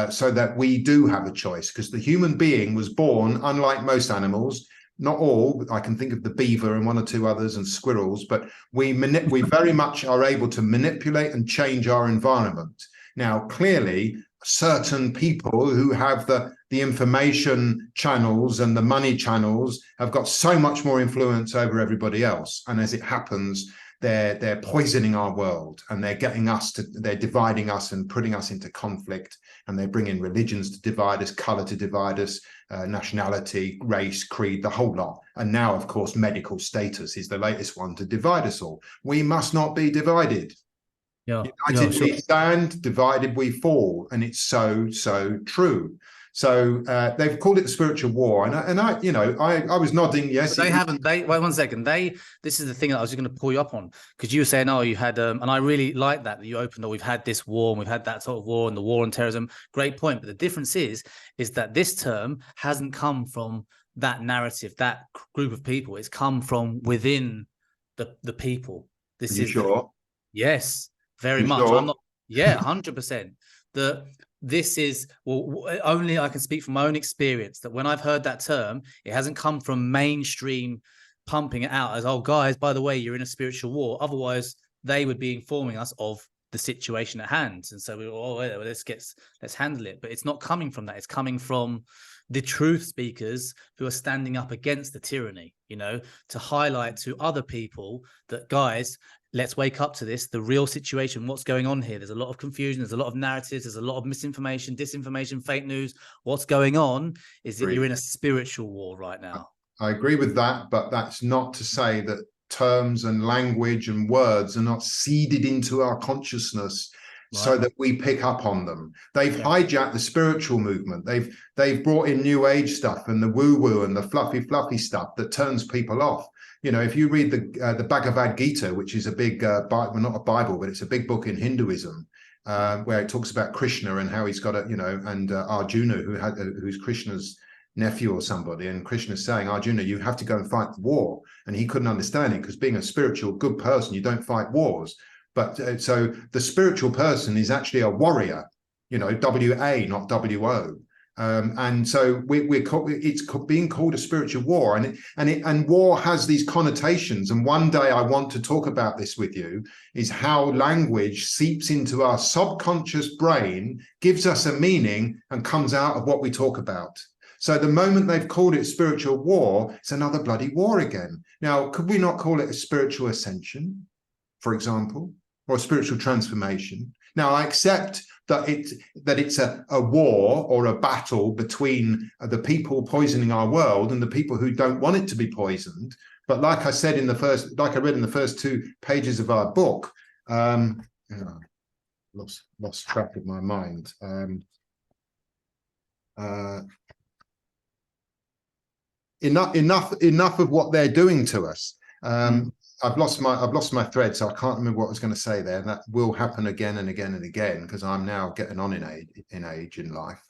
so that we do have a choice, because the human being was born, unlike most animals, not all, I can think of the beaver and 1 or 2 others and squirrels, but we very much are able to manipulate and change our environment. Now, clearly, certain people who have the information channels and the money channels have got so much more influence over everybody else. And as it happens, they're poisoning our world, and they're dividing us and putting us into conflict, and they bring in religions to divide us, color to divide us, nationality, race, creed, the whole lot. And now, of course, medical status is the latest one to divide us all. We must not be divided. United we stand, divided we fall, and it's so true. So they've called it the spiritual war, and I was nodding yes. But they haven't. Wait 1 second. This is the thing that I was going to pull you up on, because you were saying, you had and I really like that you opened. We've had this war, and we've had that sort of war, and the war on terrorism. Great point. But the difference is that this term hasn't come from that narrative, that group of people. It's come from within the people. This is sure. Yes. Very much. Sure? I'm not. Yeah, 100%. This is only I can speak from my own experience, that when I've heard that term, it hasn't come from mainstream pumping it out as, guys, by the way, you're in a spiritual war. Otherwise, they would be informing us of the situation at hand, and so let's handle it. But it's not coming from that. It's coming from the truth speakers who are standing up against the tyranny. To highlight to other people that, guys, let's wake up to this, the real situation, what's going on here. There's a lot of confusion. There's a lot of narratives. There's a lot of misinformation, disinformation, fake news. What's going on is that you're in a spiritual war right now. I agree with that, but that's not to say that terms and language and words are not seeded into our consciousness so that we pick up on them. They've hijacked the spiritual movement. They've brought in new age stuff and the woo-woo and the fluffy stuff that turns people off. If you read the Bhagavad Gita, which is a big, not a Bible, but it's a big book in Hinduism, where it talks about Krishna and how he's got and Arjuna, who's Krishna's nephew or somebody, and Krishna's saying, Arjuna, you have to go and fight the war. And he couldn't understand it, because being a spiritual good person, you don't fight wars. But so the spiritual person is actually a warrior, W-A, not W-O. And so it's being called a spiritual war, and war has these connotations. And one day I want to talk about this with you, is how language seeps into our subconscious brain, gives us a meaning, and comes out of what we talk about. So the moment they've called it spiritual war, it's another bloody war again. Now, could we not call it a spiritual ascension, for example, or a spiritual transformation? Now, I accept that it's a war or a battle between the people poisoning our world and the people who don't want it to be poisoned. But like I said like I read in the first 2 pages of our book, lost track of my mind. Enough of what they're doing to us. I've lost my thread, so I can't remember what I was going to say there. And that will happen again and again and again because I'm now getting on in age in life.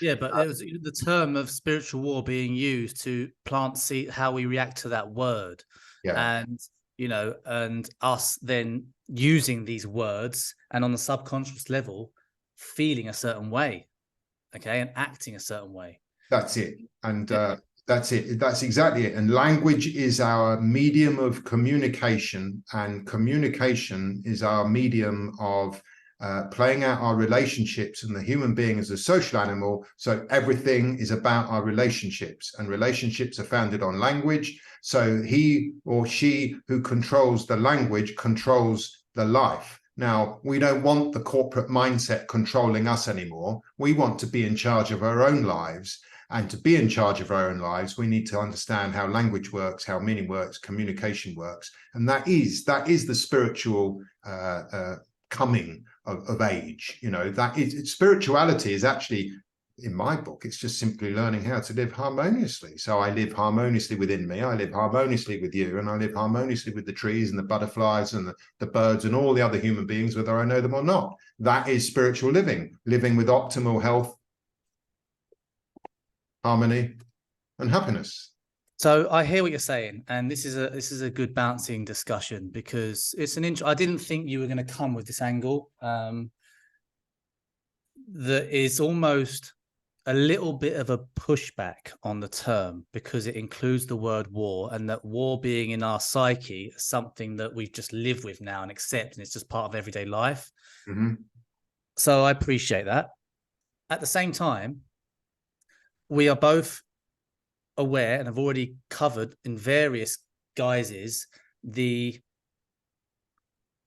Yeah, but there was the term of spiritual war being used to plant seed, how we react to that word. Yeah. And and us then using these words and on the subconscious level feeling a certain way, okay, and acting a certain way. That's it. And that's it. That's exactly it. And language is our medium of communication, and communication is our medium of playing out our relationships, and the human being is a social animal. So everything is about our relationships, and relationships are founded on language. So he or she who controls the language controls the life. Now, we don't want the corporate mindset controlling us anymore. We want to be in charge of our own lives. And to be in charge of our own lives, we need to understand how language works, how meaning works, communication works. And that is the spiritual coming of age. Spirituality is actually, in my book, it's just simply learning how to live harmoniously. So I live harmoniously within me, I live harmoniously with you, and I live harmoniously with the trees and the butterflies and the birds and all the other human beings, whether I know them or not. That is spiritual living with optimal health, harmony, and happiness. So I hear what you're saying, and this is a good bouncing discussion because it's I didn't think you were going to come with this angle. That is almost a little bit of a pushback on the term because it includes the word war, and that war being in our psyche is something that we just live with now and accept, and it's just part of everyday life. Mm-hmm. So I appreciate that. At the same time, we are both aware and have already covered in various guises the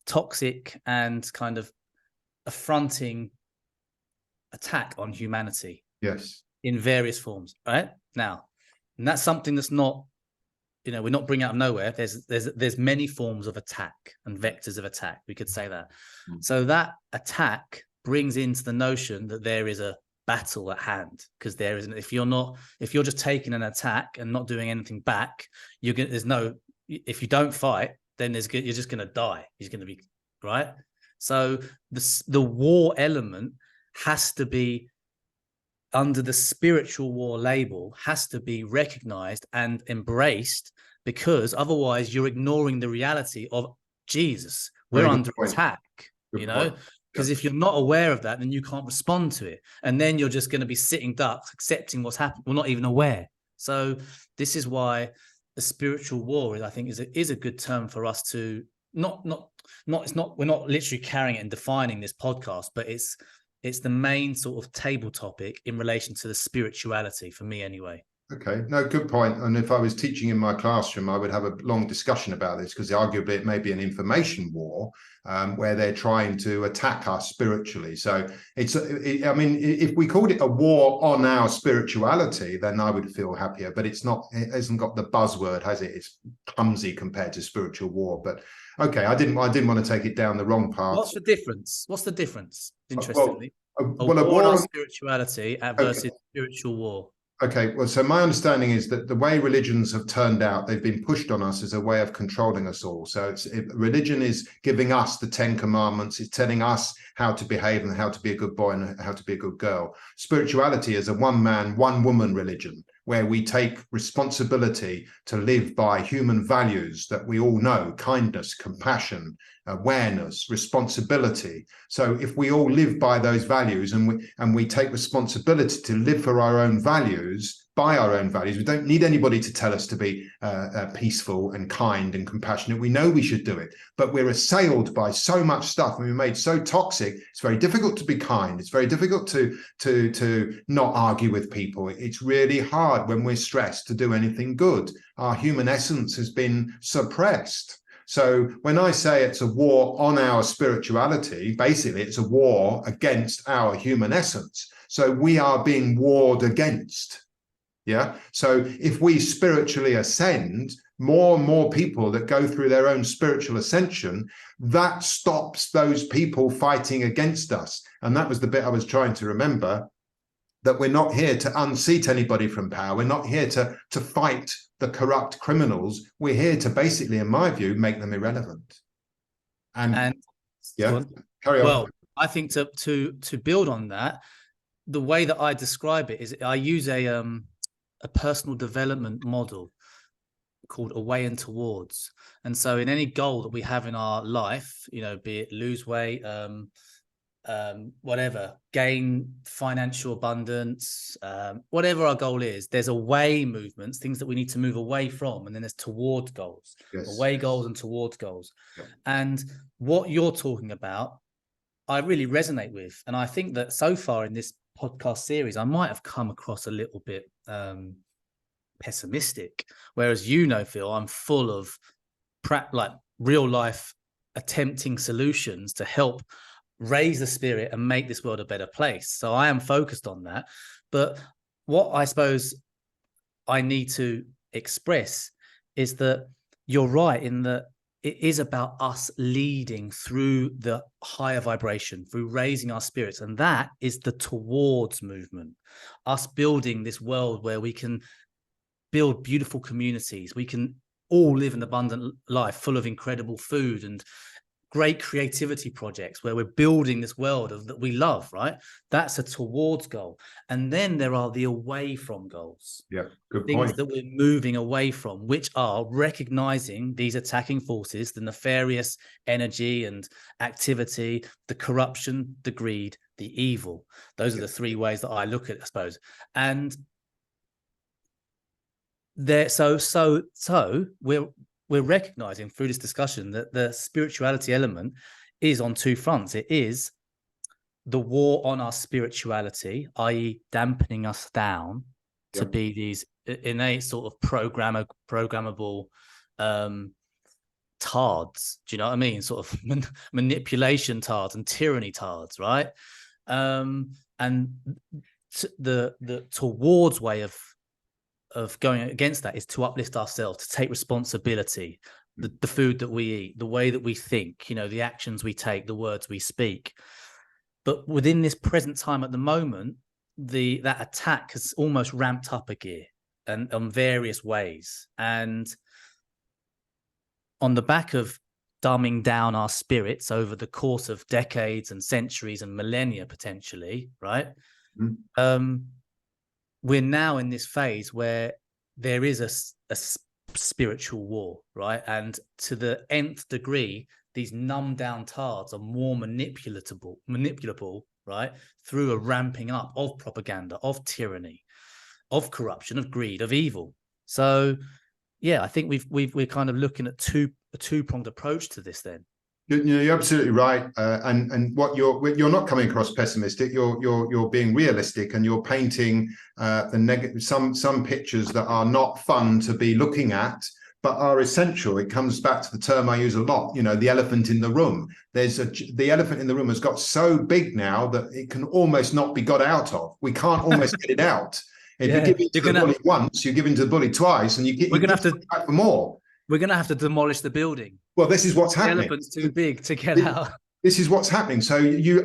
toxic and kind of affronting attack on humanity. Yes. In various forms, right? Now, and that's something that's not, we're not bringing out of nowhere. There's many forms of attack and vectors of attack. We could say that. So that attack brings into the notion that there is a battle at hand, because there isn't. If you're just taking an attack and not doing anything back, if you don't fight, then you're just going to die. He's going to be right. So the war element has to be, under the spiritual war label, has to be recognized and embraced, because otherwise you're ignoring the reality of Jesus. We're under attack, because if you're not aware of that, then you can't respond to it. And then you're just going to be sitting ducks, accepting what's happened. We're not even aware. So this is why the spiritual war, I think, is a good term for us to we're not literally carrying it and defining this podcast, but it's the main sort of table topic in relation to the spirituality for me anyway. Okay, no, good point. And if I was teaching in my classroom, I would have a long discussion about this, because arguably it may be an information war where they're trying to attack us spiritually. So if we called it a war on our spirituality, then I would feel happier. But it's not. It hasn't got the buzzword, has it? It's clumsy compared to spiritual war. But okay, I didn't want to take it down the wrong path. What's the difference? Interestingly, a war on spirituality versus spiritual war. Okay, well, so my understanding is that the way religions have turned out, they've been pushed on us as a way of controlling us all. So religion is giving us the 10 commandments. It's telling us how to behave and how to be a good boy and how to be a good girl. Spirituality is a one-man, one-woman religion, where we take responsibility to live by human values that we all know: kindness, compassion, awareness, responsibility. So if we all live by those values and we take responsibility to live for our own values, by our own values, we don't need anybody to tell us to be peaceful and kind and compassionate. We know we should do it, but we're assailed by so much stuff and we're made so toxic. It's very difficult to be kind. It's very difficult to not argue with people. It's really hard when we're stressed to do anything good. Our human essence has been suppressed. So when I say it's a war on our spirituality, basically it's a war against our human essence. So we are being warred against. Yeah. So if we spiritually ascend, more and more people that go through their own spiritual ascension, that stops those people fighting against us. And that was the bit I was trying to remember, that we're not here to unseat anybody from power. We're not here to fight the corrupt criminals. We're here to basically, in my view, make them irrelevant. And yeah, carry on. Well, I think to build on that, the way that I describe it is I use a personal development model called Away and Towards. And so in any goal that we have in our life, you know, be it lose weight, whatever, gain financial abundance, whatever our goal is, there's away movements, things that we need to move away from, and then there's toward goals. Yes. Away goals and towards goals. Yeah. And what you're talking about, I really resonate with. And I think that so far in this podcast series, I might have come across a little bit pessimistic, whereas, you know, Phil, I'm full of like real life attempting solutions to help raise the spirit and make this world a better place. So I am focused on that. But what I suppose I need to express is that you're right in that it is about us leading through the higher vibration, through raising our spirits. And that is the towards movement, us building this world where we can build beautiful communities. We can all live an abundant life full of incredible food and great creativity projects where we're building this world that we love, right? That's a towards goal. And then there are the away from goals. Yeah, good things point. That we're moving away from, which are recognizing these attacking forces, the nefarious energy and activity, the corruption, the greed, the evil. Those are the three ways that I look at it, I suppose. And there, so we're recognizing through this discussion that the spirituality element is on two fronts. It is the war on our spirituality, i.e. dampening us down to be these innate sort of programmable tards. Do you know what I mean? Sort of manipulation tards and tyranny tards, right? And the towards way of going against that is to uplift ourselves, to take responsibility, the food that we eat, the way that we think, you know, the actions we take, the words we speak. But within this present time at the moment, that attack has almost ramped up a gear and on various ways. And on the back of dumbing down our spirits over the course of decades and centuries and millennia, potentially, right? Mm-hmm. We're now in this phase where there is a spiritual war, right? And to the nth degree, these numbed down tards are more manipulable, right? Through a ramping up of propaganda, of tyranny, of corruption, of greed, of evil. So, yeah, I think we're kind of looking at a two-pronged approach to this then. You're absolutely right, and what you're not coming across pessimistic. You're being realistic, and you're painting the negative some pictures that are not fun to be looking at, but are essential. It comes back to the term I use a lot. You know, the elephant in the room. The elephant in the room has got so big now that it can almost not be got out of. We can't almost get it out. If you give in to the bully once, you give in to the bully twice, and we're going to have to back for more. We're going to have to demolish the building. Well, this is what's happening. The elephant's too big to get out. This is what's happening. So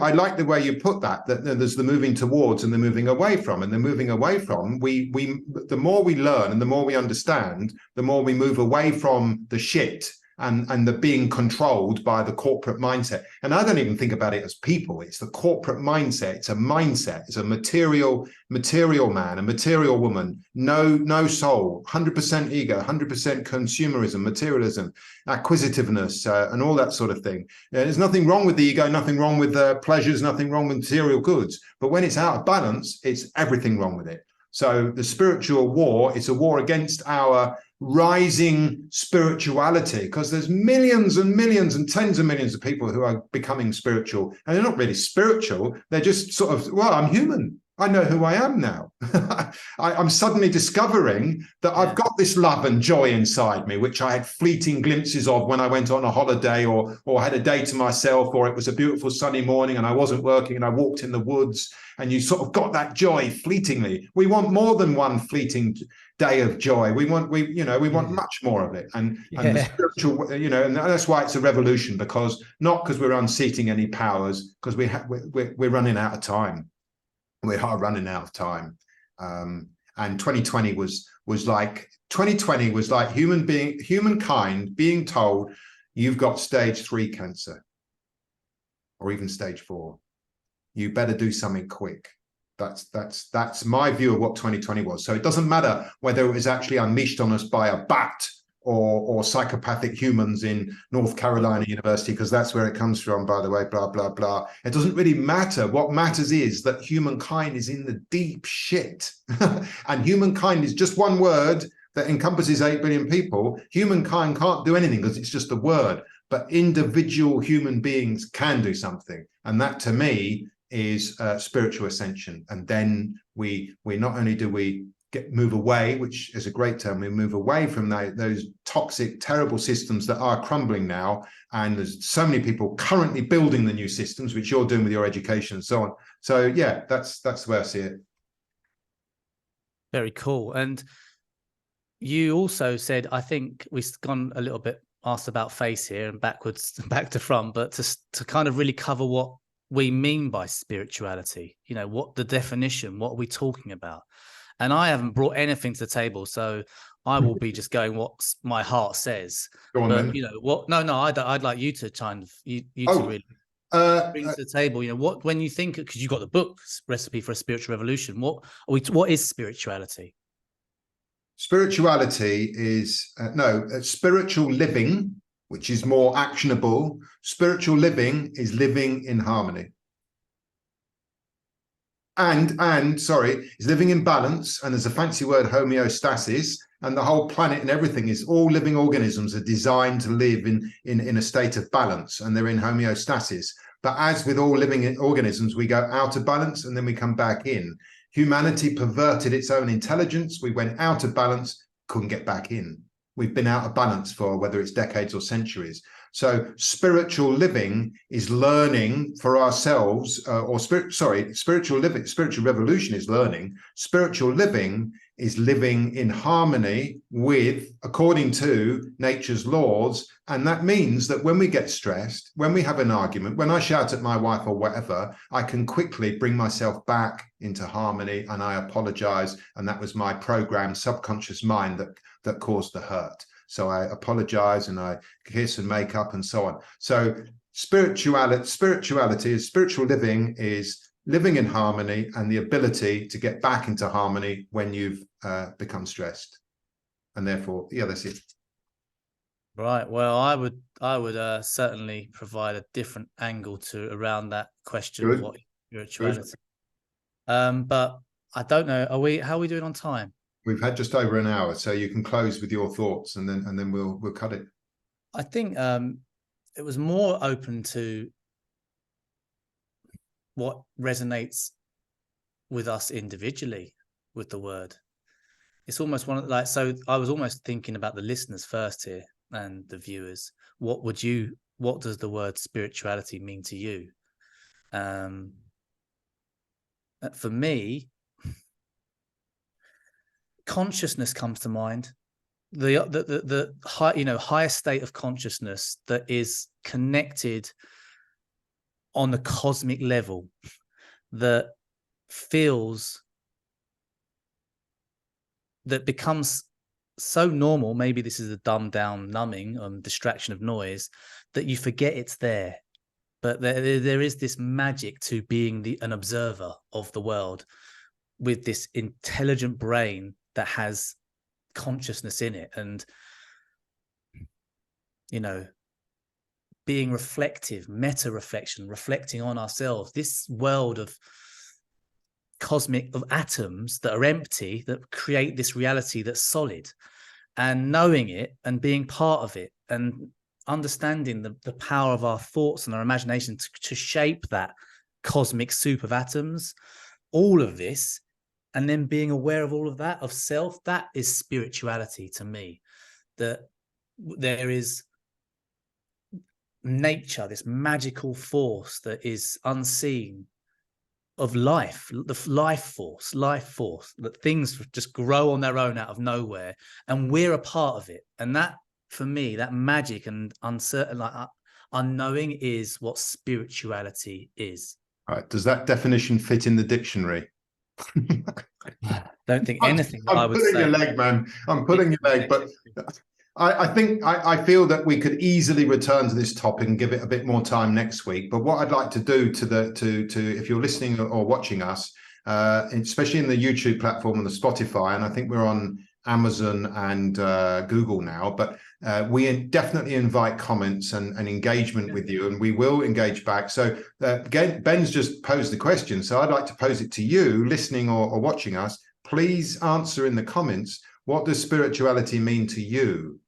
I like the way you put that there's the moving towards and the moving away from. And the moving away from, the more we learn and the more we understand, the more we move away from the shit and the being controlled by the corporate mindset. And I don't even think about it as people. It's the corporate mindset. It's a mindset. It's a material man, a material woman, no soul, 100% ego, 100% consumerism, materialism, acquisitiveness, and all that sort of thing. There's nothing wrong with the ego, nothing wrong with pleasures, nothing wrong with material goods. But when it's out of balance, it's everything wrong with it. So the spiritual war is a war against our rising spirituality, because there's millions and millions and tens of millions of people who are becoming spiritual, and they're not really spiritual. They're just sort of, well, I'm human. I know who I am now. I'm suddenly discovering that I've got this love and joy inside me, which I had fleeting glimpses of when I went on a holiday or had a day to myself, or it was a beautiful sunny morning and I wasn't working and I walked in the woods, and you sort of got that joy fleetingly. We want more than one fleeting day of joy. We want much more of it. And the spiritual, and that's why it's a revolution, because we're unseating any powers, because we're running out of time. We are running out of time. And 2020 was like humankind being told, you've got stage 3 cancer, or even stage 4. You better do something quick. That's my view of what 2020 was. So it doesn't matter whether it was actually unleashed on us by a bat or psychopathic humans in North Carolina University, because that's where it comes from, by the way, blah, blah, blah. It doesn't really matter. What matters is that humankind is in the deep shit. And humankind is just one word that encompasses 8 billion people. Humankind can't do anything because it's just a word, but individual human beings can do something. And that, to me, is spiritual ascension. And then we not only do we move away, which is a great term, we move away from those toxic, terrible systems that are crumbling now. And there's so many people currently building the new systems, which you're doing with your education and so on. So yeah, that's the way I see it. Very cool. And you also said, I think we've gone a little bit asked about face here and backwards, back to front, but to kind of really cover what we mean by spirituality, what the definition, what are we talking about? And I haven't brought anything to the table, so I will be just going what my heart says. Go on, but then. what? No, I'd like you to kind of to really bring to the table. What, when you think, because you got the book Recipe for a Spiritual Revolution. What is spirituality? Spirituality is spiritual living, which is more actionable. Spiritual living is living in harmony. And sorry, is living in balance. And there's a fancy word, homeostasis, and the whole planet and everything is, all living organisms are designed to live in a state of balance, and they're in homeostasis. But as with all living organisms, we go out of balance and then we come back in. Humanity perverted its own intelligence. We went out of balance, couldn't get back in. We've been out of balance for whether it's decades or centuries. So spiritual living is learning for ourselves, spiritual revolution is learning. Spiritual living is living in harmony with, according to nature's laws. And that means that when we get stressed, when we have an argument, when I shout at my wife or whatever, I can quickly bring myself back into harmony and I apologize. And that was my programmed subconscious mind that caused the hurt. So I apologize and I kiss and make up and so on. So spirituality is spiritual living is living in harmony and the ability to get back into harmony when you've become stressed. And therefore, yeah, that's it. Right. Well, I would certainly provide a different angle around that question of what spirituality. But I don't know. How are we doing on time? We've had just over an hour, so you can close with your thoughts, and then we'll cut it. I think it was more open to what resonates with us individually with the word. It's almost so I was almost thinking about the listeners first here and the viewers. What does the word spirituality mean to you? For me, consciousness comes to mind. The high, higher state of consciousness that is connected on a cosmic level, that becomes so normal. Maybe this is a dumbed down numbing distraction of noise, that you forget it's there. But there is this magic to being an observer of the world with this intelligent brain that has consciousness in it, and being reflective, meta reflection, reflecting on ourselves, this world of atoms that are empty, that create this reality that's solid, and knowing it and being part of it and understanding the power of our thoughts and our imagination to shape that cosmic soup of atoms. All of this and then being aware of all of that, of self, that is spirituality to me. That there is nature, this magical force that is unseen, of life, the life force, that things just grow on their own out of nowhere, and we're a part of it. And that, for me, that magic and uncertain, like unknowing, is what spirituality is. All right. Does that definition fit in the dictionary? Don't think anything I'm I would pulling say. your leg, man. I'm pulling your leg, but I feel that we could easily return to this topic and give it a bit more time next week. But what I'd like to do to if you're listening or watching us, especially in the YouTube platform and the Spotify, and I think we're on Amazon and Google now, but we definitely invite comments and engagement with you, and we will engage back. So again, Ben's just posed the question, so I'd like to pose it to you, listening or watching us. Please answer in the comments, what does spirituality mean to you?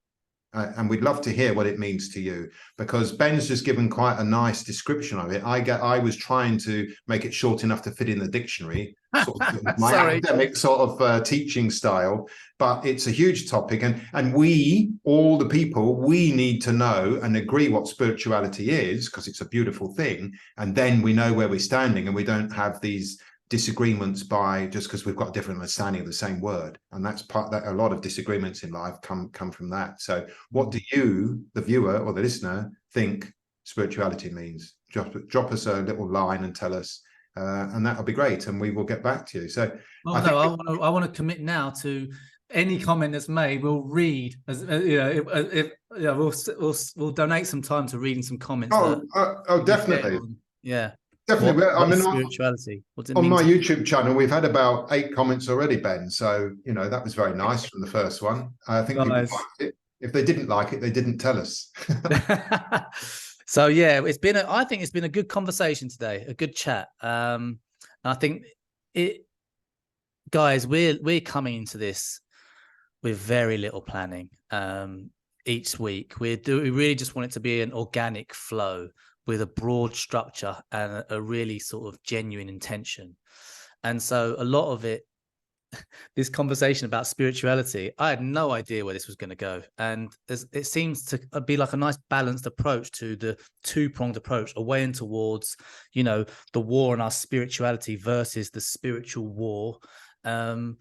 And we'd love to hear what it means to you, because Ben's just given quite a nice description of it. I was trying to make it short enough to fit in the dictionary, sort of my academic sort of teaching style, but it's a huge topic. And we, all the people, we need to know and agree what spirituality is, because it's a beautiful thing. And then we know where we're standing, and we don't have these disagreements by just because we've got a different understanding of the same word. And that's part that a lot of disagreements in life come from that. So what do you, the viewer or the listener, think spirituality means? Drop us a little line and tell us, and that'll be great, and we will get back to you. So I want to commit now to any comment that's made. We'll read, as we'll donate some time to reading some comments. Definitely. Yeah. Definitely. What is spirituality? On my YouTube channel, we've had about 8 comments already, Ben. So, that was very nice from the first one. I think people liked it. If they didn't like it, they didn't tell us. So, yeah, I think it's been a good conversation today, a good chat. I think guys, we're coming into this with very little planning. Each week, we really just want it to be an organic flow with a broad structure and a really sort of genuine intention. And so a lot of it, this conversation about spirituality, I had no idea where this was going to go. And it seems to be like a nice balanced approach to the two-pronged approach, away and towards, the war on our spirituality versus the spiritual war. And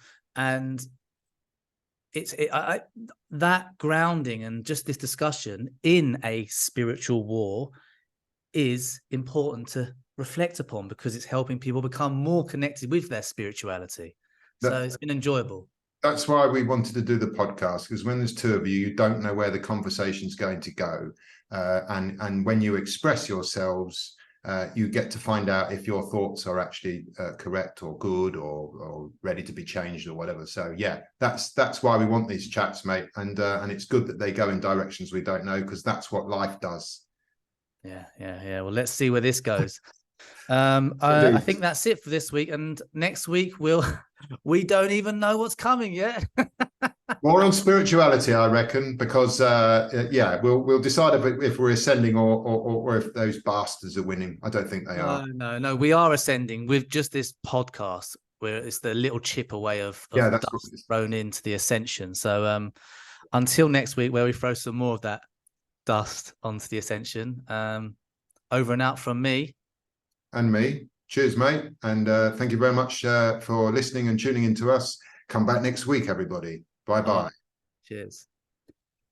that grounding and just this discussion in a spiritual war is important to reflect upon, because it's helping people become more connected with their spirituality. So it's been enjoyable. That's why we wanted to do the podcast, because when there's 2 of you, you don't know where the conversation's going to go. And when you express yourselves, you get to find out if your thoughts are actually correct or good or ready to be changed or whatever. So yeah, that's why we want these chats, mate. And it's good that they go in directions we don't know, because that's what life does. Yeah. Well, let's see where this goes. I think that's it for this week, and next week we don't even know what's coming yet. More on spirituality, I reckon, because we'll decide if we're ascending or if those bastards are winning. I don't think they are. No, we are ascending with just this podcast, where it's the little chip away of dust thrown into the ascension. So until next week, where we throw some more of that dust onto the ascension. Over and out from me. And me. Cheers, mate. And thank you very much for listening and tuning in to us. Come back next week, everybody. Bye-bye. Cheers.